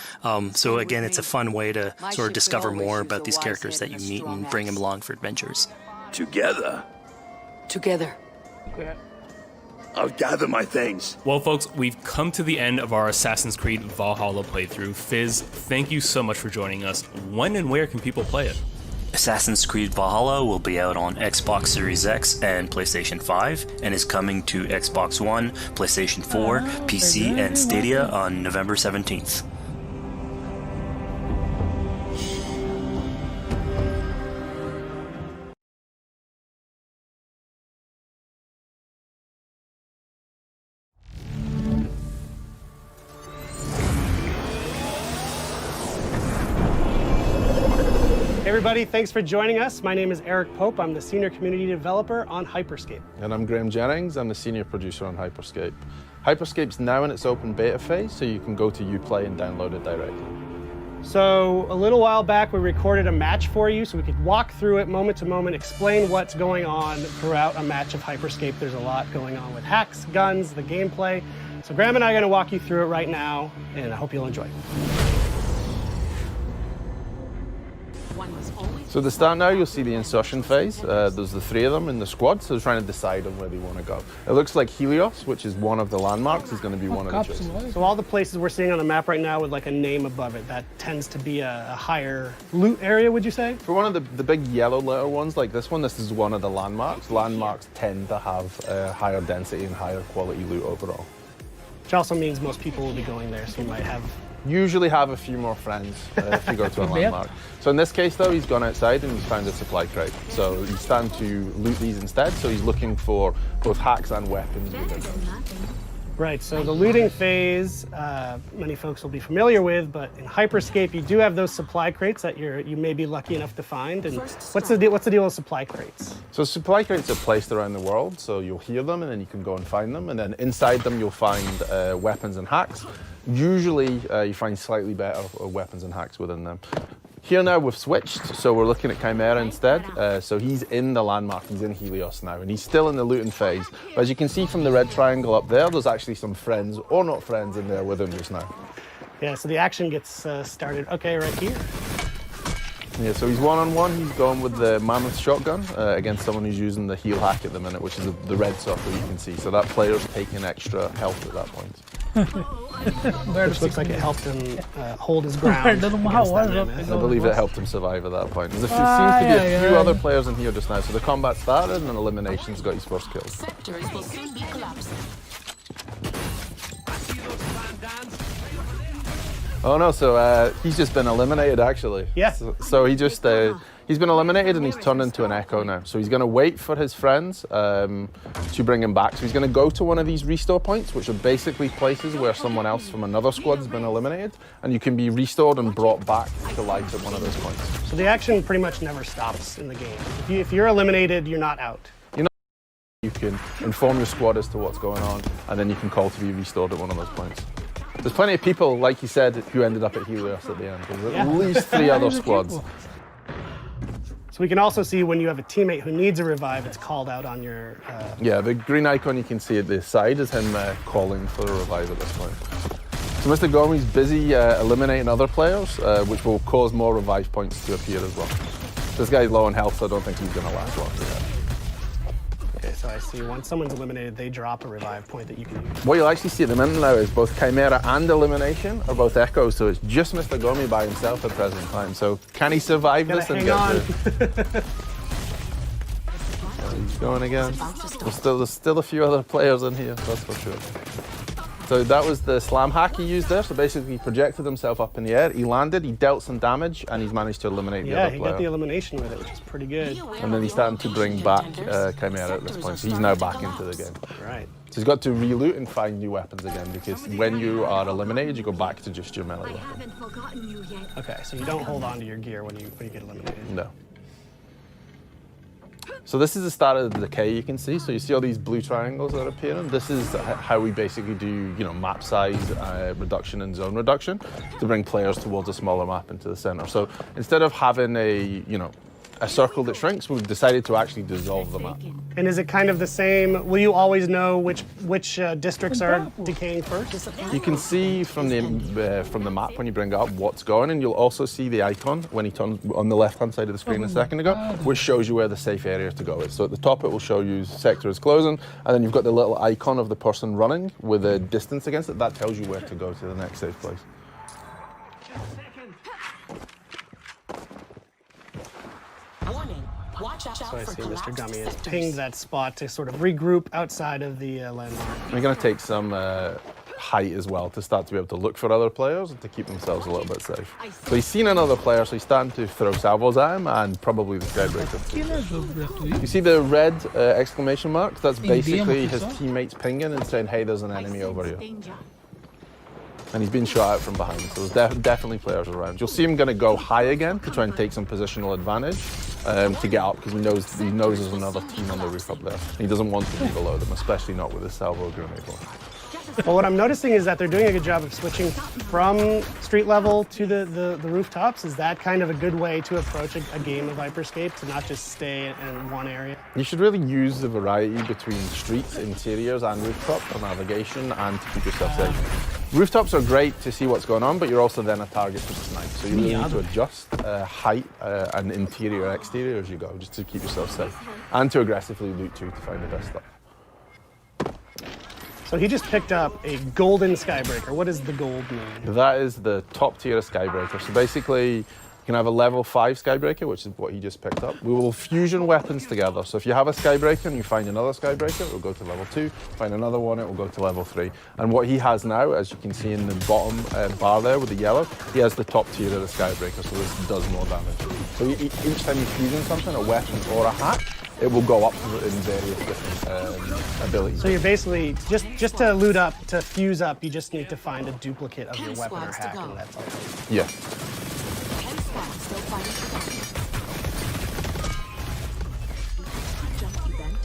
So again, it's a fun way to sort of discover more about these characters that you meet and bring them along for adventures. Together. I'll gather my things. Well, folks, we've come to the end of our Assassin's Creed Valhalla playthrough. Fizz, thank you so much for joining us. When and where can people play it? Assassin's Creed Valhalla will be out on Xbox Series X and PlayStation 5 and is coming to Xbox One, PlayStation 4, PC, and Stadia on November 17th. Hey everybody, thanks for joining us. My name is Eric Pope. I'm the Senior Community Developer on Hyperscape. And I'm Graham Jennings. I'm the Senior Producer on Hyperscape. Hyperscape's now in its open beta phase, so you can go to Uplay and download it directly. So a little while back, we recorded a match for you so we could walk through it moment to moment, explain what's going on throughout a match of Hyperscape. There's a lot going on with hacks, guns, the gameplay. So Graham and I are going to walk you through it right now, and I hope you'll enjoy. So at the start now, you'll see the insertion phase. There's the 3 of them in the squad, so they're trying to decide on where they want to go. It looks like Helios, which is one of the landmarks, is going to be one of the choices. So all the places we're seeing on the map right now with like a name above it, that tends to be a higher loot area, would you say? For one of the big yellow letter ones like this one, this is one of the landmarks. Landmarks tend to have higher density and higher quality loot overall. Which also means most people will be going there, so you might have... Usually have a few more friends if you go to a landmark. So in this case though, he's gone outside and he's found a supply crate. So he's starting to loot these instead, so he's looking for both hacks and weapons within those. Right, so the looting phase, many folks will be familiar with, but in Hyperscape you do have those supply crates that you may be lucky enough to find. And what's the deal with supply crates? So supply crates are placed around the world, so you'll hear them and then you can go and find them, and then inside them you'll find weapons and hacks. Usually you find slightly better weapons and hacks within them. Here now we've switched, so we're looking at Chimera instead. So he's in the landmark, he's in Helios now, and he's still in the looting phase. But as you can see from the red triangle up there, there's actually some friends, or not friends, in there with him just now. Yeah, so the action gets started, okay, right here. Yeah, so he's one-on-one, he's going with the Mammoth shotgun against someone who's using the heal hack at the minute, which is the red circle you can see. So that player's taking extra health at that point. Which looks like it helped him hold his ground. I believe it helped him survive at that point. There seems to be a few other players in here just now. So the combat started and elimination's got his first kill. Sectors will soon be collapsing. Oh no, so he's just been eliminated actually. Yeah. So he just, he's been eliminated and he's turned into an echo now. So he's going to wait for his friends to bring him back. So he's going to go to one of these restore points, which are basically places where someone else from another squad's been eliminated, and you can be restored and brought back to life at one of those points. So the action pretty much never stops in the game. If you're eliminated, you're not out. You can inform your squad as to what's going on, and then you can call to be restored at one of those points. There's plenty of people, like you said, who ended up at Helios at the end. There's at least 3 other squads. So we can also see when you have a teammate who needs a revive, it's called out on your... Yeah, the green icon you can see at the side is him calling for a revive at this point. So Mr. Gomi's busy eliminating other players, which will cause more revive points to appear as well. This guy's low on health, so I don't think he's going to last long. Okay, so I see once someone's eliminated, they drop a revive point that you can use. What you'll actually see at the minute now is both Chimera and Elimination are both echoes, so it's just Mr. Gomi by himself at present time. So can he survive this and get through? He's going again. There's still a few other players in here, that's for sure. So that was the slam hack he used there. So basically he projected himself up in the air, he landed, he dealt some damage, and he's managed to eliminate the other player. Yeah, he got the elimination with it, which is pretty good. And then he's starting to bring back Chimera at this point, so he's now back into the game. Right. So he's got to reloot and find new weapons again, because when you are eliminated, you go back to just your melee weapon. Okay, so you don't hold on to your gear when you get eliminated. No. So this is the start of the decay you can see. So you see all these blue triangles that are appearing. This is how we basically do, map size reduction and zone reduction to bring players towards a smaller map into the center. So instead of having a circle that shrinks, we've decided to actually dissolve the map. And is it kind of the same? Will you always know which districts are decaying first? You can see from the map when you bring it up what's going, and you'll also see the icon when he turns on the left-hand side of the screen a second ago, which shows you where the safe area to go is. So at the top it will show you sector is closing, and then you've got the little icon of the person running with a distance against it. That tells you where to go to the next safe place. So I see Mr. Gummy has pinged that spot to sort of regroup outside of the landmark. We're going to take some height as well to start to be able to look for other players and to keep themselves a little bit safe. So he's seen another player, so he's starting to throw salvos at him and probably the skybreaker. You see the red exclamation mark? That's basically his teammates pinging and saying, hey, there's an enemy over here. And he's been shot out from behind, so there's definitely players around. You'll see him going to go high again to try and take some positional advantage to get up, because he knows there's another team on the roof up there. And he doesn't want to be below them, especially not with his salvo grenade launcher. Well, what I'm noticing is that they're doing a good job of switching from street level to the rooftops. Is that kind of a good way to approach a game of Hyperscape, to not just stay in one area? You should really use the variety between streets, interiors, and rooftops for navigation and to keep yourself safe. Rooftops are great to see what's going on, but you're also then a target to snipe. So you really need to adjust height and interior, exterior as you go, just to keep yourself safe. And to aggressively loot too, to find the best stuff. So he just picked up a golden skybreaker. What does the gold mean? That is the top tier of skybreaker. So basically, you can have a level 5 skybreaker, which is what he just picked up. We will fusion weapons together. So if you have a skybreaker and you find another skybreaker, it will go to level 2. Find another one, it will go to level 3. And what he has now, as you can see in the bottom bar there with the yellow, he has the top tier of the skybreaker, so this does more damage. So each time you fusion something, a weapon or a hack, it will go up in various different abilities. So you're basically, just to loot up, to fuse up, you just need to find a duplicate of your weapon or hack, and that's all. Yeah.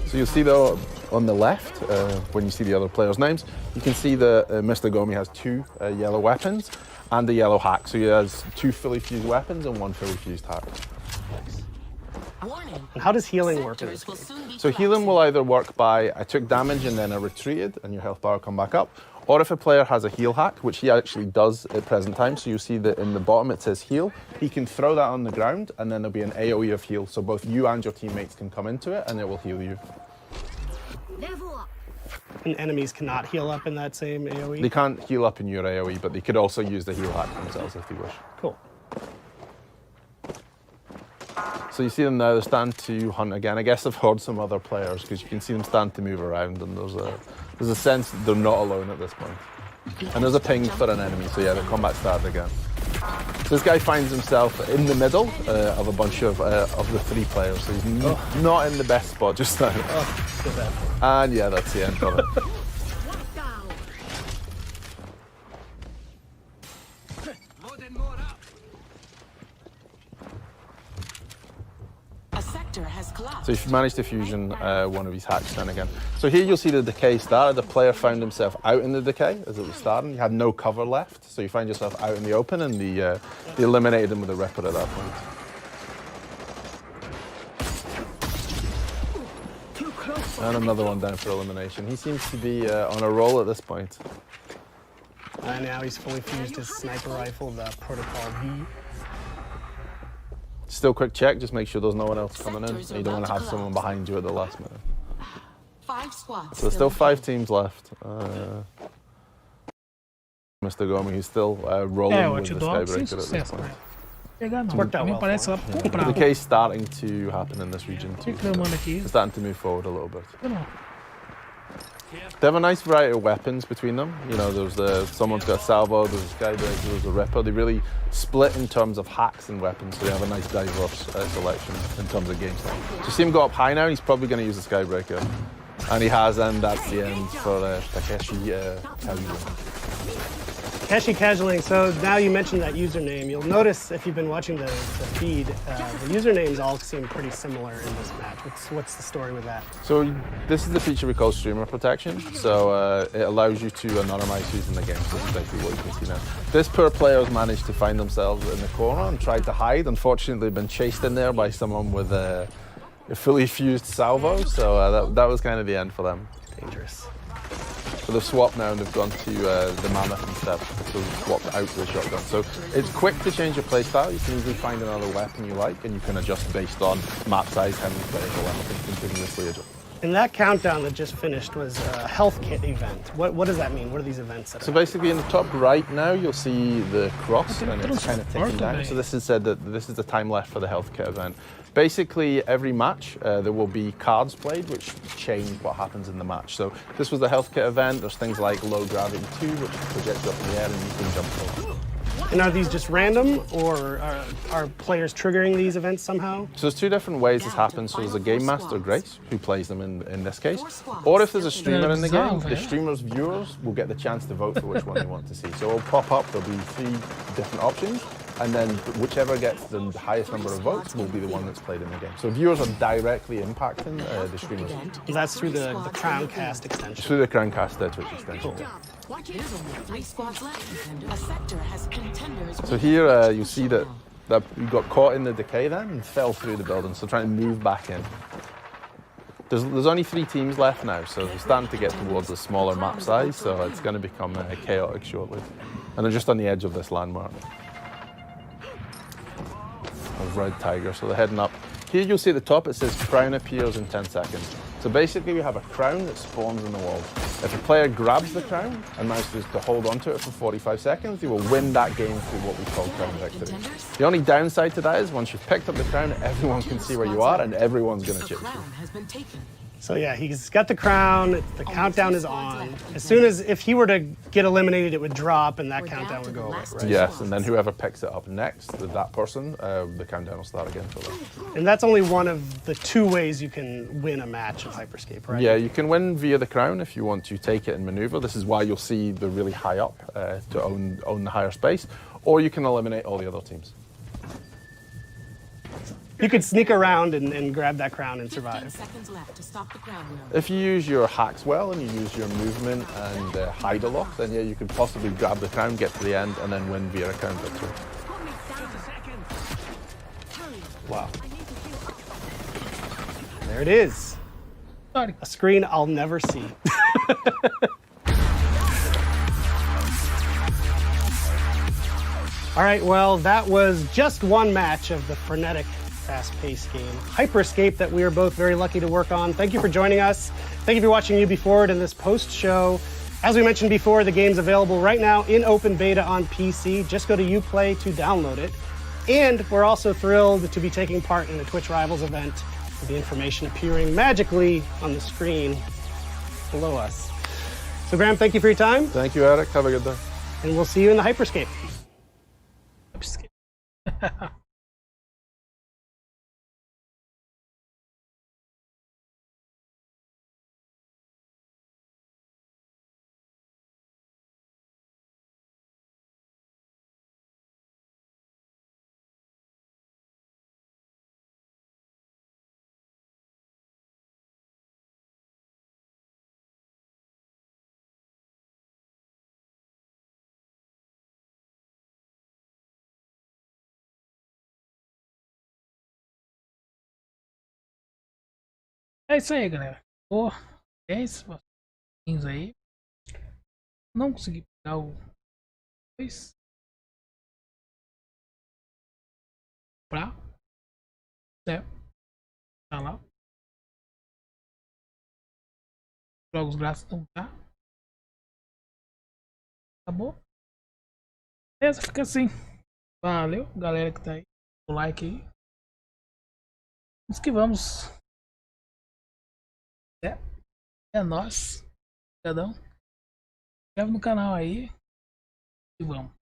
So you'll see though, on the left, when you see the other players' names, you can see that Mr. Gomi has 2 yellow weapons and a yellow hack. So he has 2 fully fused weapons and 1 fully fused hack. And how does healing work in this game? So healing will either work by, I took damage and then I retreated and your health bar will come back up, or if a player has a heal hack, which he actually does at present time, so you see that in the bottom it says heal, he can throw that on the ground and then there'll be an AoE of heal, so both you and your teammates can come into it and it will heal you. And enemies cannot heal up in that same AoE? They can't heal up in your AoE, but they could also use the heal hack themselves if they wish. Cool. So you see them now, they're starting to hunt again. I guess I've heard some other players, because you can see them starting to move around, and there's a sense that they're not alone at this point. And there's a ping for an enemy, so yeah, the combat started again. So this guy finds himself in the middle of a bunch of the 3 players, so he's not in the best spot just now. And yeah, that's the end of it. So if you manage to fusion one of his hacks then again. So here you'll see the decay started. The player found himself out in the decay as it was starting. He had no cover left, so you find yourself out in the open, and they eliminated him with a Ripper at that point. And another one down for elimination. He seems to be on a roll at this point. And now he's fully fused his sniper rifle, the Protocol V. Still quick check, just make sure there's no one else coming in. You don't want to have someone behind you at the last minute. 5 squads. So there's still 5 teams left. Mr. Gomi, he's still rolling with the skybreaker at this point. The decay's starting to happen in this region too. It's starting to move forward a little bit. They have a nice variety of weapons between them. You know, someone's got a salvo, there's a skybreaker, there's a Ripper. They really split in terms of hacks and weapons, so they have a nice diverse selection in terms of game style. So you see him go up high now, he's probably going to use the skybreaker. And he has, and that's the end for Takeshi Kazuya. Takeshi Casualing, so now you mentioned that username. You'll notice, if you've been watching the feed, the usernames all seem pretty similar in this match. What's the story with that? So this is the feature we call streamer protection. So it allows you to anonymize who's in the game. So that's exactly what you can see now. This poor player has managed to find themselves in the corner and tried to hide. Unfortunately, they've been chased in there by someone with a fully fused salvo. So that was kind of the end for them. Dangerous. So they've swapped now and they've gone to the Mammoth instead. So they've swapped out the shotgun. So it's quick to change your playstyle. You can easily find another weapon you like, and you can adjust based on map size, how many players are left, and continuously adjust. And that countdown that just finished was a health kit event. What does that mean? What are these events? So basically in the top right now, you'll see the cross and it's kind of ticking down. So this is said that this is the time left for the health kit event. Basically, every match, there will be cards played which change what happens in the match. So this was the health kit event. There's things like low gravity 2, which projects up in the air and you can jump over. And are these just random, or are players triggering these events somehow? So there's two different ways this happens. So there's a game master, Grace, who plays them in this case. Or if there's a streamer in the game, the streamer's viewers will get the chance to vote for which one they want to see. So it'll pop up, there'll be 3 different options, and then whichever gets the highest number of votes will be the one that's played in the game. So viewers are directly impacting the streamers. That's through the Crowncast extension. Through the Crowncast Twitch extension. Cool. So here you see that you got caught in the decay then and fell through the building, so trying to move back in. There's only 3 teams left now, so we're starting to get towards a smaller map size, so it's going to become chaotic shortly. And they're just on the edge of this landmark. Of Red Tiger, so they're heading up. Here you'll see at the top it says crown appears in 10 seconds. So basically we have a crown that spawns in the wall. If a player grabs the crown and manages to hold onto it for 45 seconds, they will win that game through what we call crown victory. The only downside to that is once you've picked up the crown, everyone can see where you are and everyone's going to chip you. So yeah, he's got the crown, the countdown is on. As soon as, if he were to get eliminated, it would drop and that countdown would go away, right? Yes, and then whoever picks it up next, that person, the countdown will start again for them. And that's only one of the 2 ways you can win a match of Hyperscape, right? Yeah, you can win via the crown if you want to take it and maneuver. This is why you'll see the really high up to own the higher space, or you can eliminate all the other teams. You could sneak around and grab that crown and survive. If you use your hacks well and you use your movement and hide a lot, then yeah, you could possibly grab the crown, get to the end, and then win via a crown victory. Wow. There it is. A screen I'll never see. All right, well, that was just one match of the frenetic, fast-paced game, Hyperscape, that we are both very lucky to work on. Thank you for joining us. Thank you for watching Ubi Forward in this post-show. As we mentioned before, the game's available right now in open beta on PC. Just go to Uplay to download it. And we're also thrilled to be taking part in a Twitch Rivals event with the information appearing magically on the screen below us. So Graham, thank you for your time. Thank you, Eric. Have a good day. And we'll see you in the Hyperscape. É isso aí, galera. Pô, 10 pouquinhos aí. Não consegui pegar o 2. Pra. Certo. Tá lá. Jogos grátis não tá. Acabou. Beleza, fica assim. Valeu, galera que tá aí. O like aí. Vamos que vamos. É nóis. Obrigadão. Se inscreve no canal aí. E vamos.